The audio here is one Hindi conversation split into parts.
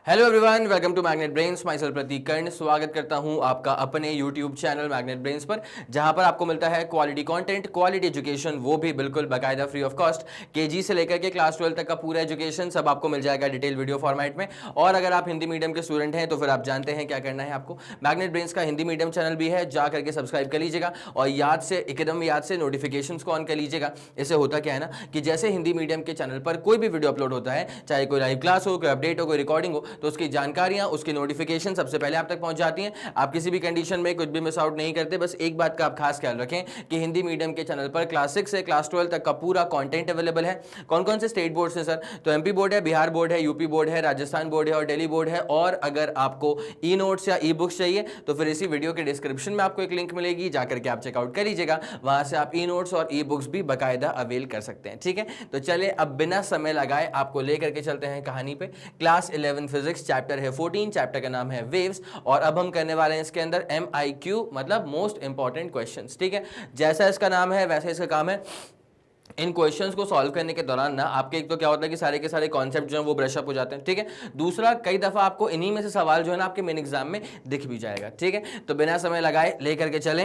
Hello everyone, welcome to magnet brains. Myself Prateek Karn स्वागत करता हूं आपका अपने यूट्यूब चैनल मैग्नेट ब्रेन्स पर, जहां पर आपको मिलता है क्वालिटी कंटेंट, क्वालिटी एजुकेशन, वो भी बिल्कुल बाकायदा फ्री ऑफ कॉस्ट। केजी से लेकर के क्लास 12 तक का पूरा एजुकेशन सब आपको मिल जाएगा डिटेल वीडियो फॉर्मेट में। और अगर आप हिंदी मीडियम के स्टूडेंट हैं तो फिर आप जानते हैं क्या करना है आपको। मैग्नेट ब्रेन्स का हिंदी मीडियम चैनल भी है, जा करके सब्सक्राइब कर लीजिएगा और याद से एकदम याद से नोटिफिकेशंस को ऑन कर लीजिएगा। इससे होता क्या है ना कि जैसे हिंदी मीडियम के चैनल पर कोई भी वीडियो अपलोड होता है, चाहे कोई लाइव क्लास हो, कोई अपडेट हो, कोई रिकॉर्डिंग हो, तो उसकी जानकारी उसकी नोटिफिकेशन सबसे पहले आप तक पहुंच जाती हैं। आप किसी भी कंडीशन में कुछ भी मिस आउट नहीं करते। बस एक बात का आप खास ख्याल रखें कि हिंदी मीडियम के चैनल पर क्लास 6 से क्लास 12 तक का पूरा कंटेंट अवेलेबल है। कौन कौन से स्टेट बोर्ड हैं सर? तो एमपी बोर्ड है, बिहार बोर्ड है, यूपी बोर्ड है, राजस्थान बोर्ड है और दिल्ली बोर्ड है। और अगर आपको ई नोट्स या ई बुक्स चाहिए तो फिर इसी वीडियो के डिस्क्रिप्शन में आपको एक लिंक मिलेगी, जाकर के आप चेकआउट कर लीजिएगा। वहां से आप ई नोट्स और ई बुक्स भी बाकायदा अवेल कर सकते हैं। ठीक है, तो चले अब बिना समय लगाए आपको लेकर के चलते हैं कहानी पे। क्लास 11 फिजिक्स, चैप्टर है 14, चैप्टर का नाम है वेव्स। और अब हम करने वाले हैं इसके अंदर MIQ, मतलब मोस्ट इंपॉर्टेंट क्वेश्चंस। ठीक है, जैसा इसका नाम है वैसे इसका काम है। इन क्वेश्चंस को सॉल्व करने के दौरान ना आपके एक तो क्या होता है कि सारे के सारे कॉन्सेप्ट जो हैं वो ब्रश अप हो जाते हैं। ठीक है, दूसरा कई दफा आपको इन्हीं में से सवाल जो है ना आपके मेन एग्जाम में दिख भी जाएगा। ठीक है, तो बिना समय लगाए लेकर के चलें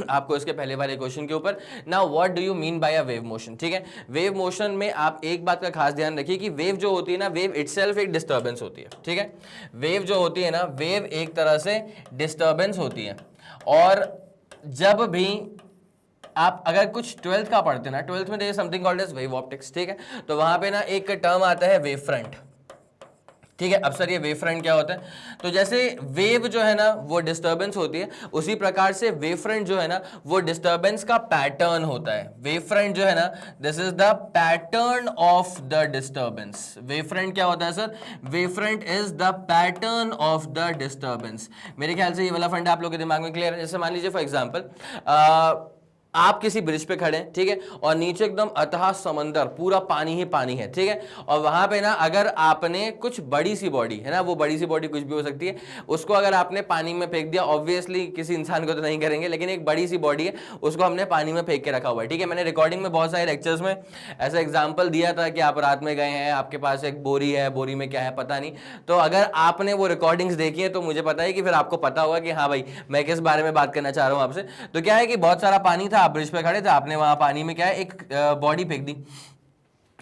आपको इसके पहले वाले क्वेश्चन के ऊपर। Now what do you mean by a wave motion? ठीक है, वेव मोशन में आप एक बात का खास ध्यान रखिए कि वेव जो होती है ना, वेव इटसेल्फ एक डिस्टर्बेंस होती है। ठीक है, वेव जो होती है ना, वेव एक तरह से डिस्टर्बेंस होती है। और जब भी आप अगर कुछ 12th का पढ़ते हैं ना, 12th में something called as wave optics. ठीक है, तो वहां पे ना एक टर्म आता है वेव फ्रंट। ठीक है, अब सर ये वेव फ्रंट क्या होता है? तो जैसे वेव जो है ना वो डिस्टर्बेंस होती है, उसी प्रकार से वेव फ्रंट जो है ना वो डिस्टर्बेंस का पैटर्न होता है। वेव फ्रंट जो है ना, this is the pattern of the disturbance. Wave front क्या होता है sir? Wave front is the pattern of the disturbance. मेरे ख्याल से ये वाला फ्रंट आप लोग के दिमाग में क्लियर है। जैसे मान लीजिए फॉर एग्जाम्पल आप किसी ब्रिज पे खड़े हैं, ठीक है, और नीचे एकदम अथाह समंदर, पूरा पानी ही पानी है। ठीक है, और वहां पे ना अगर आपने कुछ बड़ी सी बॉडी है ना, वो बड़ी सी बॉडी कुछ भी हो सकती है, उसको अगर आपने पानी में फेंक दिया, ऑब्वियसली किसी इंसान को तो नहीं करेंगे, लेकिन एक बड़ी सी बॉडी है उसको हमने पानी में फेंक के रखा हुआ है। ठीक है, मैंने रिकॉर्डिंग में बहुत सारे लेक्चर्स में ऐसा एग्जाम्पल दिया था कि आप रात में गए हैं, आपके पास एक बोरी है, बोरी में क्या है पता नहीं, तो अगर आपने वो रिकॉर्डिंग्स देखी है तो मुझे पता है कि फिर आपको पता होगा कि हाँ भाई मैं किस बारे में बात करना चाह रहा हूं आपसे। तो क्या है कि बहुत सारा पानी था, आप ब्रिज पे खड़े थे, आपने वहां पानी में क्या है एक बॉडी फेंक दी।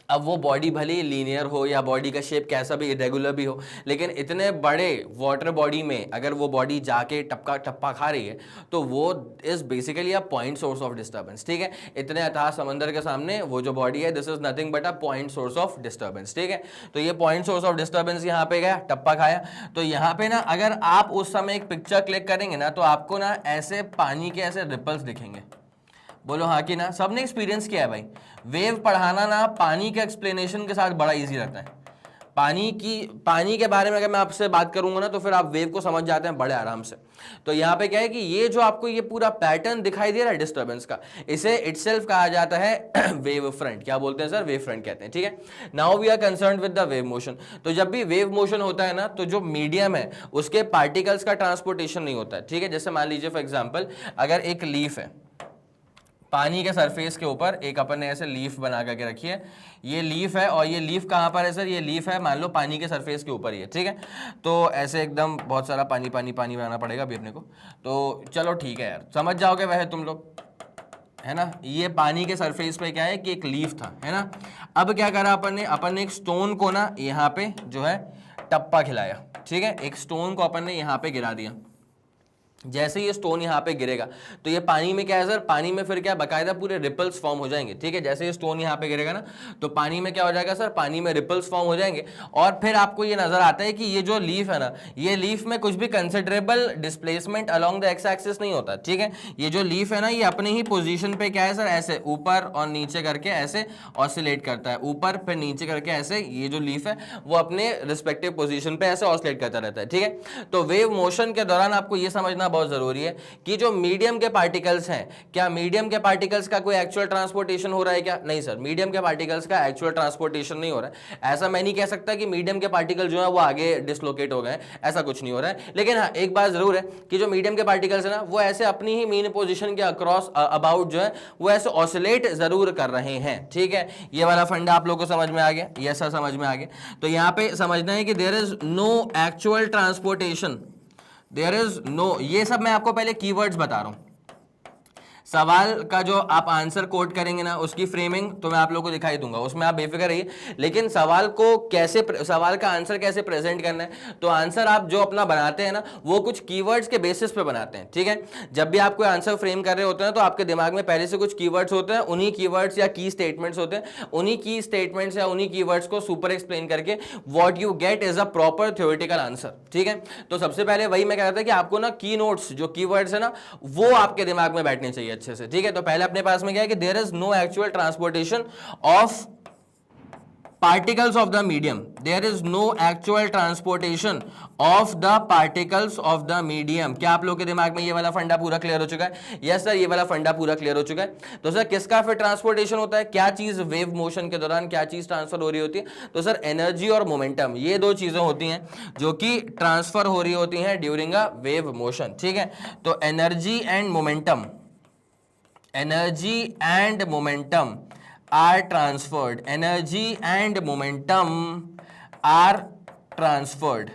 अब वो बॉडी भले ही लीनियर हो या बॉडी का शेप कैसा भी इरेगुलर भी हो, लेकिन इतने बड़े वाटर बॉडी में अगर वो बॉडी जाके टपका टप्पा खा रही है तो वो is basically a point source of disturbance. ठीक है, इतने अथाह समंदर के सामने वो जो बॉडी है, this is nothing but a point source of disturbance. ठीक है, तो ये पॉइंट सोर्स ऑफ डिस्टर्बेंस यहाँ पे गया, टप्पा खाया। तो यहाँ पे ना अगर आप उस समय एक पिक्चर क्लिक करेंगे ना तो आपको ना ऐसे पानी के ऐसे रिपल्स दिखेंगे। बोलो हाँ कि ना? सबने एक्सपीरियंस किया है भाई। वेव पढ़ाना ना पानी के एक्सप्लेनेशन के साथ बड़ा इजी रहता है। पानी के बारे में अगर मैं आपसे बात करूंगा ना तो फिर आप वेव को समझ जाते हैं बड़े आराम से। तो यहाँ पे क्या है कि ये जो आपको ये पूरा पैटर्न दिखाई दे रहा है डिस्टर्बेंस का, इसे इटसेल्फ कहा जाता है वेव फ्रंट। क्या बोलते हैं सर? वेव फ्रंट कहते हैं। ठीक है, now we are concerned with the wave motion. तो जब भी वेव मोशन होता है ना तो जो मीडियम है उसके पार्टिकल्स का ट्रांसपोर्टेशन नहीं होता है। ठीक है, जैसे मान लीजिए फॉर एग्जाम्पल अगर एक लीफ है, पानी के सरफेस के ऊपर एक अपन ने ऐसे लीफ बना करके रखी है, ये लीफ है और ये लीफ कहाँ पर है सर? ये लीफ है मान लो पानी के सरफेस के ऊपर ही है। ठीक है, तो ऐसे एकदम बहुत सारा पानी पानी पानी बनाना पड़ेगा अभी अपने को। तो चलो ठीक है यार, समझ जाओगे वैसे तुम लोग, है ना? ये पानी के सरफेस पे क्या है कि एक लीफ था, है ना? अब क्या करा अपन ने एक स्टोन को ना यहाँ पे जो है टप्पा खिलाया। ठीक है, एक स्टोन को अपन ने यहाँ पे गिरा दिया। जैसे ये स्टोन यहाँ पे गिरेगा तो ये पानी में क्या है सर? पानी में फिर क्या बाकायदा पूरे रिपल्स फॉर्म हो जाएंगे। ठीक है, जैसे ये स्टोन यहाँ पे गिरेगा ना तो पानी में क्या हो जाएगा सर? पानी में रिपल्स फॉर्म हो जाएंगे। और फिर आपको ये नजर आता है कि ये जो लीफ है ना, ये लीफ में कुछ भी considerable displacement along the x axis नहीं होता। ठीक है, ये जो लीफ है ना ये अपने ही पोजिशन पे क्या है सर? ऐसे ऊपर और नीचे करके ऐसे ऑसिलेट करता है, ऊपर फिर नीचे करके ऐसे। ये जो लीफ है वो अपने रिस्पेक्टिव पोजिशन पे ऐसे ऑसिलेट करता रहता है। ठीक है, तो वेव मोशन के दौरान आपको ये समझना बहुत जरूरी है कि जो मीडियम के पार्टिकल्स हैं, क्या मीडियम के पार्टिकल्स का कोई एक्चुअल ट्रांसपोर्टेशन हो रहा है क्या? नहीं सर, मीडियम के पार्टिकल्स का एक्चुअल ट्रांसपोर्टेशन नहीं हो रहा है। ऐसा मैं नहीं कह सकता कि मीडियम के पार्टिकल जो है वो आगे डिसलोकेट हो गए, ऐसा कुछ नहीं हो रहा है। लेकिन हाँ, एक बात जरूर है कि जो मीडियम के पार्टिकल्स है ना, वो ऐसे अपनी ही मीन पोजिशन के अक्रॉस अबाउट जो है वो ऐसे ऑसिलेट जरूर कर रहे हैं। ठीक है, ये वाला फंडा आप लोग को समझ में आ गया? ये ऐसा समझ में आ गया। तो यहां पे समझना है कि there is no actual transportation, there is no, ये सब मैं आपको पहले कीवर्ड्स बता रहा हूं। सवाल का जो आप आंसर कोट करेंगे ना, उसकी फ्रेमिंग तो मैं आप लोगों को दिखाई दूंगा, उसमें आप बेफिक्र रहिए। लेकिन सवाल को कैसे, सवाल का आंसर कैसे प्रेजेंट करना है, तो आंसर आप जो अपना बनाते हैं ना, वो कुछ कीवर्ड्स के बेसिस पे बनाते हैं। ठीक है, जब भी आप कोई आंसर फ्रेम कर रहे होते हैं तो आपके दिमाग में पहले से कुछ कीवर्ड्स होते हैं, उन्हीं कीवर्ड्स या की स्टेटमेंट्स होते हैं, उन्हीं की स्टेटमेंट्स या उन्हीं कीवर्ड्स को सुपर एक्सप्लेन करके what you get is a proper theoretical answer. ठीक है, तो सबसे पहले वही मैं कह रहा था कि आपको ना की नोट्स जो कीवर्ड्स है ना, वो आपके दिमाग में बैठने चाहिए अच्छे से। ठीक है, तो पहले अपने पास में क्या है कि there is no actual transportation of particles of the medium, there is no actual transportation of the particles of the medium। क्या आप लोग के दिमाग में ये वाला फंडा पूरा क्लियर हो चुका है? यस सर, ये वाला फंडा पूरा क्लियर हो चुका है। तो सर किसका फिर ट्रांसपोर्टेशन होता है? क्या चीज वेव मोशन के दौरान क्या चीज ट्रांसफर हो रही होती है? तो सर एनर्जी और मोमेंटम, ये दो चीजें होती हैं जो कि ट्रांसफर हो रही होती हैं ड्यूरिंग अ वेव मोशन। ठीक है, तो energy and momentum, energy and momentum are transferred, energy and momentum are transferred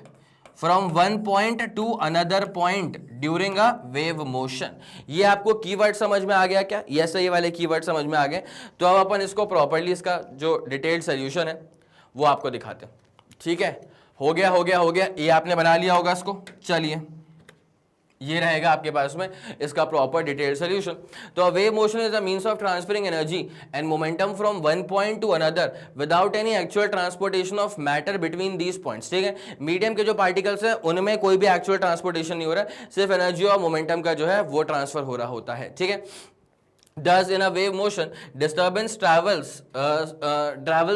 from one point to another point during a wave motion। ये आपको कीवर्ड समझ में आ गया क्या? यस, ये वाले कीवर्ड समझ में आ गए। तो अब अपन इसको प्रॉपर्ली, इसका जो डिटेल्ड सोल्यूशन है वो आपको दिखाते हैं। ठीक है, हो गया हो गया हो गया, ये आपने बना लिया होगा इसको। चलिए, ये रहेगा आपके पास में इसका प्रॉपर डिटेल सोल्यूशन। तो wave motion is a means of transferring energy and momentum from one point two another without any actual transportation of matter between these points. ठीक है, मीडियम के जो पार्टिकल्स हैं उनमें कोई भी एक्चुअल ट्रांसपोर्टेशन नहीं हो रहा है, सिर्फ एनर्जी और मोमेंटम का जो है वो ट्रांसफर हो रहा होता है। ठीक है, Thus, in a wave motion, disturbance travels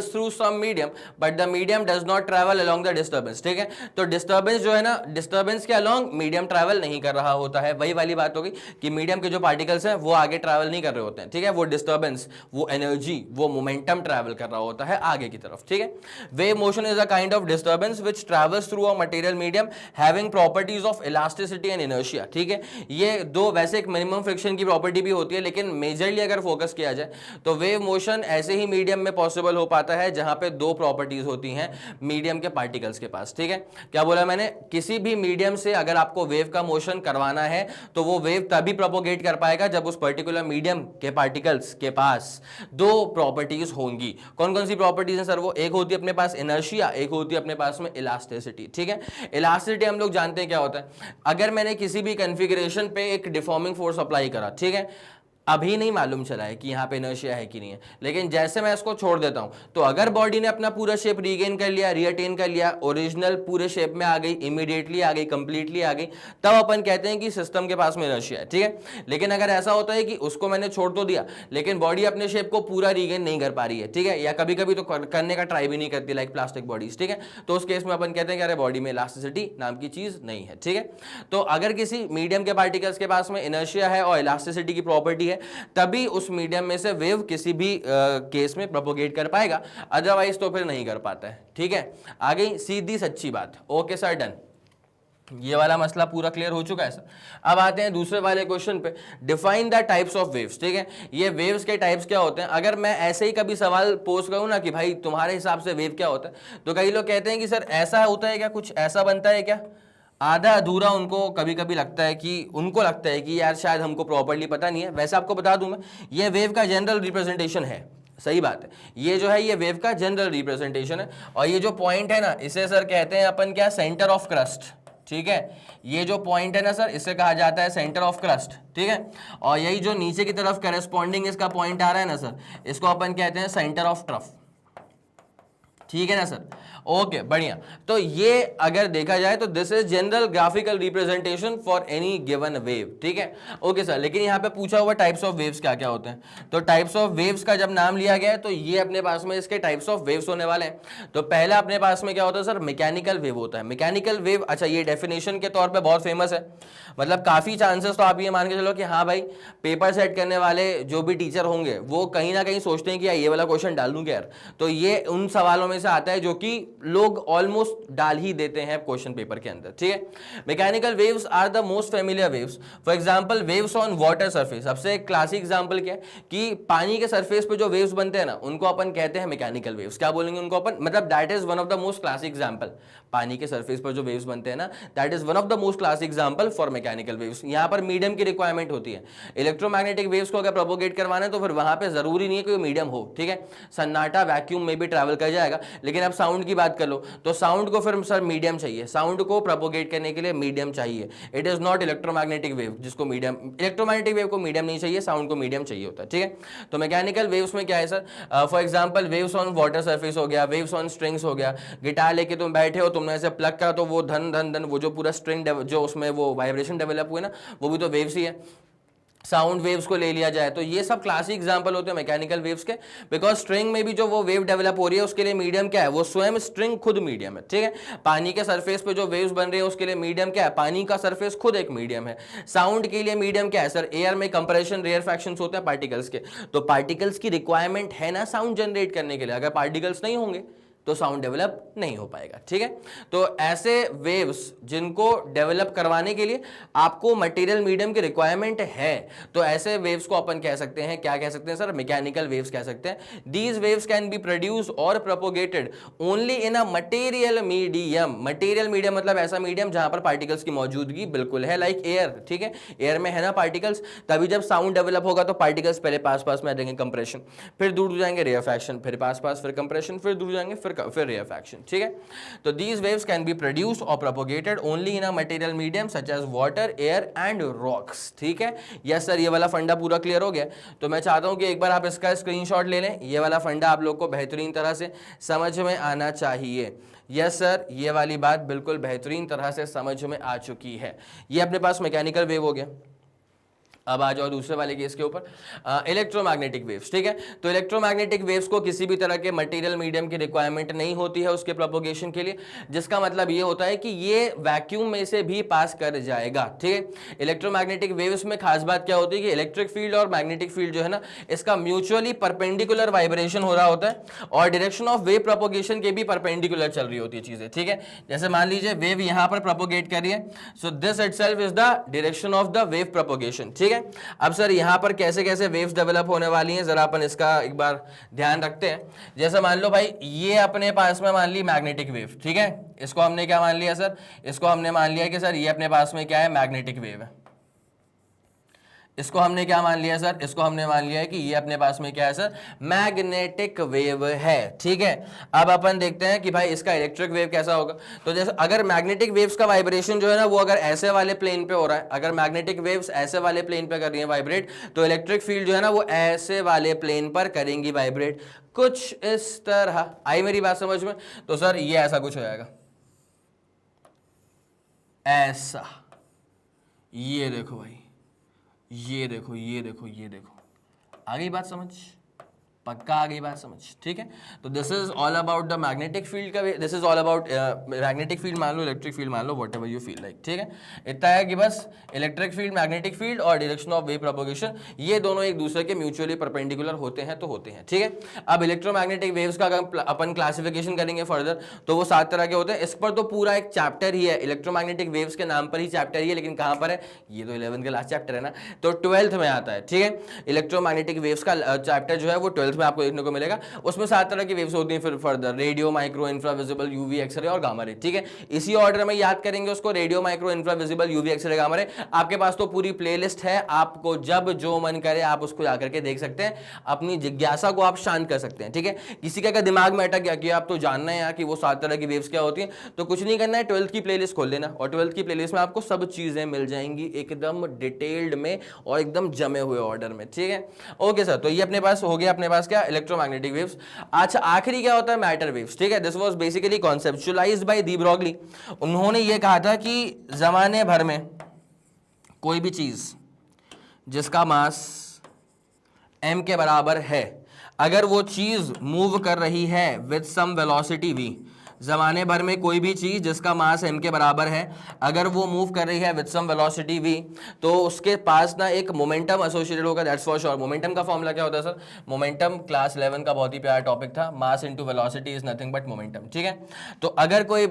through some medium, but the medium does not travel along the disturbance। ठीक है, तो disturbance जो है ना, disturbance के along medium travel नहीं कर रहा होता है। वही वाली बात होगी कि medium के जो particles हैं वो आगे travel नहीं कर रहे होते हैं। ठीक है, वो disturbance, वो energy, वो momentum travel कर रहा होता है आगे की तरफ। ठीक है, wave motion is a kind of disturbance which travels through a material medium having properties of elasticity and inertia। ठीक है, ये दो, वैसे एक minimum friction की property भी होती है, लेकिन मेजरली अगर फोकस किया जाए तो वेव मोशन ऐसे ही मीडियम में पॉसिबल हो पाता है जहां पे दो प्रॉपर्टीज होती हैं मीडियम के पार्टिकल्स के पास। ठीक है, क्या बोला मैंने? किसी भी मीडियम से अगर आपको वेव का मोशन करवाना है तो वो वेव तभी प्रोपोगेट कर पाएगा जब उस पर्टिकुलर मीडियम के पार्टिकल्स के पास दो प्रॉपर्टीज होंगी। कौन कौन सी प्रॉपर्टीज हैं सर? वो एक होती है अपने पास इनर्शिया, एक होती है अपने पास में इलास्टिसिटी। ठीक है, इलास्टिसिटी हम लोग जानते हैं क्या होता है। अगर मैंने किसी भी कॉन्फ़िगरेशन पे एक डिफॉर्मिंग फोर्स अप्लाई करा, ठीक है, अभी नहीं मालूम चला है कि यहाँ पे इनर्शिया है कि नहीं है, लेकिन जैसे मैं इसको छोड़ देता हूँ तो अगर बॉडी ने अपना पूरा शेप रीगेन कर लिया, रीअटेन कर लिया, ओरिजिनल पूरे शेप में आ गई, इमीडिएटली आ गई, कंप्लीटली आ गई, तब अपन कहते हैं कि सिस्टम के पास में इनर्शिया है। ठीक है, लेकिन अगर ऐसा होता है कि उसको मैंने छोड़ तो दिया लेकिन बॉडी अपने शेप को पूरा रीगेन नहीं कर पा रही है, ठीक है, या कभी कभी तो करने का ट्राई भी नहीं करती, लाइक प्लास्टिक बॉडीज। ठीक है, तो उस केस में अपन कहते हैं कि अरे बॉडी में इलास्टिसिटी नाम की चीज नहीं है। ठीक है, तो अगर किसी मीडियम के पार्टिकल्स के पास में इनर्शिया है और इलास्टिसिटी की प्रॉपर्टी है, तभी उस मीडियम में से वेव किसी भी केस में प्रोपोगेट कर पाएगा, अदरवाइज तो फिर नहीं कर पाता है। ठीक है, आ गई सीधी सच्ची बात। Okay sir, done. ये वाला मसला पूरा क्लियर हो चुका है सर। अब आते हैं दूसरे वाले क्वेश्चन पे, define the types of waves. ठीक है, ये वेव्स के टाइप्स क्या होते हैं? अगर मैं ऐसे ही कभी सवाल पोस्ट करूं ना कि भाई तुम्हारे हिसाब से वेव क्या होता है, तो कई लोग कहते हैं कि सर ऐसा होता है क्या, कुछ ऐसा बनता है क्या? आधा अधूरा उनको कभी कभी लगता है कि यार शायद हमको प्रॉपर्ली पता नहीं है। वैसे आपको बता दूं मैं, ये वेव का जनरल रिप्रेजेंटेशन है। सही बात है, ये जो है ये वेव का जनरल रिप्रेजेंटेशन है। और ये जो पॉइंट है ना, इसे सर कहते हैं अपन क्या, सेंटर ऑफ क्रस्ट। ठीक है, ये जो पॉइंट है ना सर, इसे कहा जाता है सेंटर ऑफ क्रस्ट। ठीक है, और यही जो नीचे की तरफ करेस्पॉन्डिंग इसका पॉइंट आ रहा है ना सर, इसको अपन कहते हैं सेंटर ऑफ ट्रफ। ठीक है ना सर, ओके बढ़िया। तो ये अगर देखा जाए तो this is general graphical representation for any given wave, ठीक है। ओके सर, लेकिन यहाँ पे पूछा हुआ टाइप्स ऑफ वेव्स क्या क्या होते हैं, तो टाइप्स ऑफ वेव्स का जब नाम लिया गया है तो ये अपने पास में इसके टाइप्स ऑफ वेव्स होने वाले हैं। तो पहला अपने पास में क्या होता है सर, मैकेनिकल वेव होता है। मैकेनिकल वेव, अच्छा ये डेफिनेशन के तौर पे बहुत फेमस है, मतलब काफी चांसेस तो आप ये मान के चलो कि हाँ भाई पेपर सेट करने वाले जो भी टीचर होंगे वो कहीं ना कहीं सोचते हैं कि यार ये वाला क्वेश्चन डाल दूं क्या यार, तो ये उन सवालों में से आता है जो कि लोग ऑलमोस्ट डाल ही देते हैं क्वेश्चन पेपर के अंदर, ठीक है। Mechanical waves are the most familiar waves, for example waves on water surface. सबसे क्लासिक एग्जांपल क्या है कि पानी के सरफेस पे जो वेव्स बनते हैं ना उनको अपन कहते हैं मैकेनिकल वेव्स। क्या बोलेंगे उनको अपन, मतलब that is one of the most classic example. पानी के सरफेस पर जो वेव्स बनते हैं ना, that is one of the most classic example for mechanical waves. यहां पर मीडियम की रिक्वायरमेंट होती है। इलेक्ट्रोमैग्नेटिक वेव्स को अगर प्रोपोगेट करवाना है तो फिर वहां पे जरूरी नहीं है कि मीडियम हो, ठीक है। सन्नाटा वैक्यूम में भी ट्रैवल कर जाएगा, लेकिन अब साउंड की बात कर लो तो साउंड को फिर सर मीडियम चाहिए, साउंड को प्रोपोगेट करने के लिए मीडियम चाहिए। It is not electromagnetic wave जिसको मीडियम, इलेक्ट्रोमैग्नेटिक वेव को मीडियम नहीं चाहिए, साउंड को मीडियम चाहिए होता है, ठीक है। तो मैकेनिकल वेव्स में क्या है sir, for example waves on water surface हो गया, वेव्स ऑन स्ट्रिंग्स हो गया। गिटार लेके तुम बैठे हो, तुमने ऐसे प्लग करा तो वो धन धन धन वो जो पूरा स्ट्रिंग जो उसमें वो वाइब्रेशन डेवलप हुए ना, वो भी तो वेव्स ही है। साउंड वेव्स को ले लिया जाए तो ये सब क्लासिक एग्जांपल होते हैं मैकेनिकल वेव्स के, बिकॉज स्ट्रिंग में भी जो वो वेव डेवलप हो रही है उसके लिए मीडियम क्या है, वो स्वयं स्ट्रिंग खुद मीडियम है, ठीक है। पानी के सरफेस पे जो वेव्स बन रही है उसके लिए मीडियम क्या है, पानी का सरफेस खुद एक मीडियम है। साउंड के लिए मीडियम क्या है सर, एयर में कंप्रेशन रेयरफैक्शंस होते हैं पार्टिकल्स के, तो पार्टिकल्स की रिक्वायरमेंट है ना साउंड जनरेट करने के लिए, अगर पार्टिकल्स नहीं होंगे तो साउंड डेवलप नहीं हो पाएगा, ठीक है। तो ऐसे वेव्स जिनको डेवलप करवाने के लिए आपको मटेरियल मीडियम की रिक्वायरमेंट है, तो ऐसे वेव्स को अपन कह सकते हैं, क्या कह सकते हैं सर, मैकेनिकल वेव्स कह सकते हैं। These waves can be produce और propagated only in a material medium. Material medium मतलब ऐसा मीडियम जहां पर पार्टिकल्स की मौजूदगी बिल्कुल है, लाइक एयर, ठीक है। एयर में है ना पार्टिकल्स, तभी जब साउंड डेवलप होगा तो पार्टिकल्स पहले पास पास में आ जाएंगे, कंप्रेशन, फिर दूर जाएंगे रेयरफैक्शन, फिर पास पास, फिर कंप्रेशन, फिर दूर जाएंगे, फिर रेयरफैक्शन, ठीक है। तो these waves can be produced or propagated only in a material medium such as water, air and rocks, ठीक है। यस सर, ये वाला फंडा पूरा क्लियर हो गया। तो मैं चाहता हूं कि एक बार आप इसका स्क्रीनशॉट ले लें, ये वाला फंडा आप लोग को बेहतरीन तरह से समझ में आना चाहिए। यस सर, ये वाली बात बिल्कुल बेहतरीन तरह से समझ में आ चुकी है। ये अपने पास मैकेनिकल वेव हो गया। अब आ जाओ दूसरे वाले केस के ऊपर, इलेक्ट्रोमैग्नेटिक वेव्स, ठीक है। तो इलेक्ट्रोमैग्नेटिक वेव्स को किसी भी तरह के मटेरियल मीडियम की रिक्वायरमेंट नहीं होती है उसके प्रोपोगेशन के लिए, जिसका मतलब ये होता है कि ये वैक्यूम में से भी पास कर जाएगा, ठीक है। इलेक्ट्रोमैग्नेटिक वेव्स में खास बात क्या होती है कि इलेक्ट्रिक फील्ड और मैग्नेटिक फील्ड जो है ना, इसका म्यूचुअली परपेंडिकुलर वाइब्रेशन हो रहा होता है और डायरेक्शन ऑफ वेव प्रोपोगेशन के भी परपेंडिकुलर चल रही होती है चीजें, ठीक है। जैसे मान लीजिए वेव यहां पर प्रोपोगेट कर रही है, so this itself is the direction of the wave propagation, ठीक है। अब सर यहां पर कैसे कैसे वेव्स डेवलप होने वाली हैं, जरा अपन इसका एक बार ध्यान रखते हैं। जैसे मान लो भाई ये अपने पास में मान ली मैग्नेटिक वेव, ठीक है। इसको हमने क्या मान लिया सर, इसको हमने मान लिया कि सर ये अपने पास में क्या है, मैग्नेटिक वेव है। इसको हमने क्या मान लिया सर, इसको हमने मान लिया है कि ये अपने पास में क्या है सर, मैग्नेटिक वेव है, ठीक है। अब अपन देखते हैं कि भाई इसका इलेक्ट्रिक वेव कैसा होगा। तो जैसे अगर मैग्नेटिक वेव्स का वाइब्रेशन जो है ना वो अगर ऐसे वाले प्लेन पे हो रहा है, अगर मैग्नेटिक वेव्स ऐसे वाले प्लेन पे कर रही है वाइब्रेट, तो इलेक्ट्रिक फील्ड जो है ना वो ऐसे वाले प्लेन पर करेंगी वाइब्रेट, कुछ इस तरह। आई मेरी बात समझ में? तो सर ये ऐसा कुछ हो जाएगा, ऐसा, ये देखो भाई, ये देखो, ये देखो, ये देखो, आ गई बात समझ, पक्का आ गई बात समझ, ठीक है। तो this is all about the magnetic field का, this is all about magnetic field मान लो, इलेक्ट्रिक फील्ड मान लो, whatever you feel like, ठीक है। इतना है कि बस इलेक्ट्रिक फील्ड, मैग्नेटिक फील्ड और डायरेक्शन ऑफ वेव प्रोपोगेशन, ये दोनों एक दूसरे के म्यूचुअली परपेंडिकुलर होते हैं तो होते हैं, ठीक है। अब इलेक्ट्रोमैग्नेटिक वेव्स का अगर अपन क्लासिफिकेशन करेंगे फर्दर तो वो 7 तरह के होते हैं। इस पर तो पूरा एक चैप्टर ही है, इलेक्ट्रोमैग्नेटिक वेव्स के नाम पर ही चैप्टर ही है, लेकिन कहाँ पर है, ये तो 11th का लास्ट चैप्टर है ना, तो 12th में आता है, ठीक है। इलेक्ट्रोमैग्नेटिक वेव्स का चैप्टर जो है वो 12th में आपको देखने को मिलेगा। उसमें 7 तरह की वेव्स होती हैं फिर further, radio, micro, infra visible, UV, X ray और गामा रे, ठीक है। इसी ऑर्डर में याद करेंगे उसको, radio, micro, infra visible, UV, X ray, gamma ray. आपके पास तो पूरी प्लेलिस्ट है, आपको जब जो मन करे आप उसको जाकर के देख सकते हैं, अपनी जिज्ञासा को आप शांत कर सकते हैं, ठीक है। किसी का दिमाग में अटक गया कि आप तो जानना है यार कि वो 7 तरह की वेव्स क्या होती हैं, तो कुछ नहीं करना है, 12th की प्लेलिस्ट खोल लेना और 12th की प्लेलिस्ट में आपको सब चीजें मिल जाएंगी एकदम डिटेल्ड में और एकदम जमे हुए ऑर्डर में, ठीक है। ओके सर, तो ये अपने पास हो गया, अपने पास पास क्या, इलेक्ट्रोमैग्नेटिक वेव्स। अच्छा आखिरी क्या होता है, मैटर वेव्स, ठीक है। This was basically conceptualised by de Broglie. उन्होंने ये कहा था कि जमाने भर में कोई भी चीज जिसका मास m के बराबर है, अगर वो चीज मूव कर रही है विद सम वेलोसिटी v, जमाने भर में कोई भी चीज जिसका मास m के बराबर है, अगर वो मूव कर रही है विद सम वेलोसिटी v, तो उसके पास ना एक मोमेंटम एसोसिएटेड होगा, दैट्स फॉर श्योर। मोमेंटम का फॉर्मूला क्या होता है सर, मोमेंटम क्लास 11 का बहुत ही प्यारा टॉपिक था, mass into velocity is nothing but momentum, ठीक है। तो अगर कोई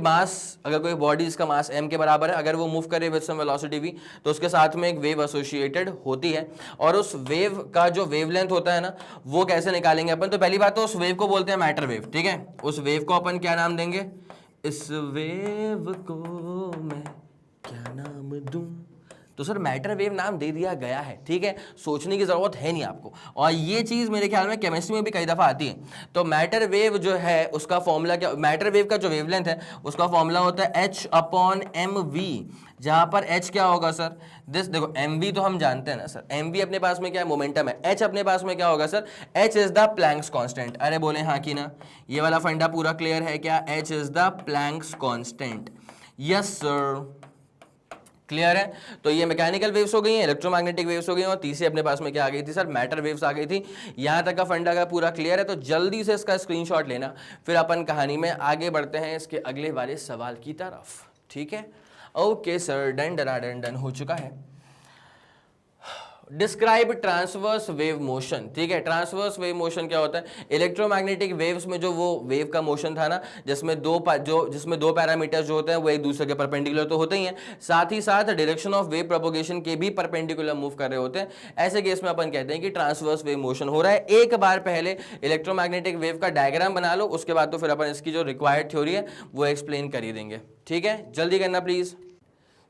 बॉडी जिसका मास m के बराबर है, अगर वो मूव करे विद सम वेलोसिटी v, तो उसके साथ में एक वेव एसोसिएटेड होती है, और उस वेव का जो वेवलेंथ होता है ना, वो कैसे निकालेंगे अपन, तो पहली बात तो उस वेव को बोलते हैं मैटर वेव, ठीक है। उस वेव को अपन क्या नाम देंगे, इस वेव को मैं क्या नाम दूं, तो सर मैटर वेव नाम दे दिया गया है, ठीक है, सोचने की जरूरत है नहीं आपको। और ये चीज मेरे ख्याल में केमिस्ट्री में भी कई दफा आती है। तो मैटर वेव जो है उसका फॉर्मूला क्या, मैटर वेव का जो वेवलेंथ है उसका फॉर्मूला होता है h/mv, जहां पर h क्या होगा सर, दिस देखो mv तो हम जानते हैं ना सर, mv अपने पास में क्या है, मोमेंटम है, h अपने पास में क्या होगा sir, h is the Planck's constant. अरे बोले हाँ कि ना, ये वाला फंडा पूरा क्लियर है क्या, h is the Planck's constant, yes sir, clear है। तो ये मैकेनिकल वेव्स हो गई हैं, इलेक्ट्रोमैग्नेटिक वेव्स हो गई हैं, और तीसरी अपने पास में क्या आ गई थी सर, मैटर वेव्स आ गई थी। यहां तक का फंडा का पूरा क्लियर है, तो जल्दी से इसका स्क्रीनशॉट लेना, फिर अपन कहानी में आगे बढ़ते हैं इसके अगले वाले सवाल की तरफ, ठीक है। ओके सर, डन हो चुका है। डिस्क्राइब ट्रांसवर्स वेव मोशन, ठीक है। ट्रांसवर्स वेव मोशन क्या होता है, इलेक्ट्रोमैग्नेटिक वेव्स में जो वो वेव का मोशन था ना, जिसमें दो पैरामीटर्स जो होते हैं वो एक दूसरे के परपेंडिकुलर तो होते ही हैं, साथ ही साथ डायरेक्शन ऑफ वेव प्रोपोगेशन के भी परपेंडिकुलर मूव कर रहे होते हैं। ऐसे केस में अपन कहते हैं कि ट्रांसवर्स वेव मोशन हो रहा है। एक बार पहले इलेक्ट्रोमैग्नेटिक वेव का डायग्राम बना लो, उसके बाद तो फिर अपन इसकी जो रिक्वायर्ड थ्योरी है वो एक्सप्लेन कर ही देंगे, ठीक है। जल्दी करना प्लीज।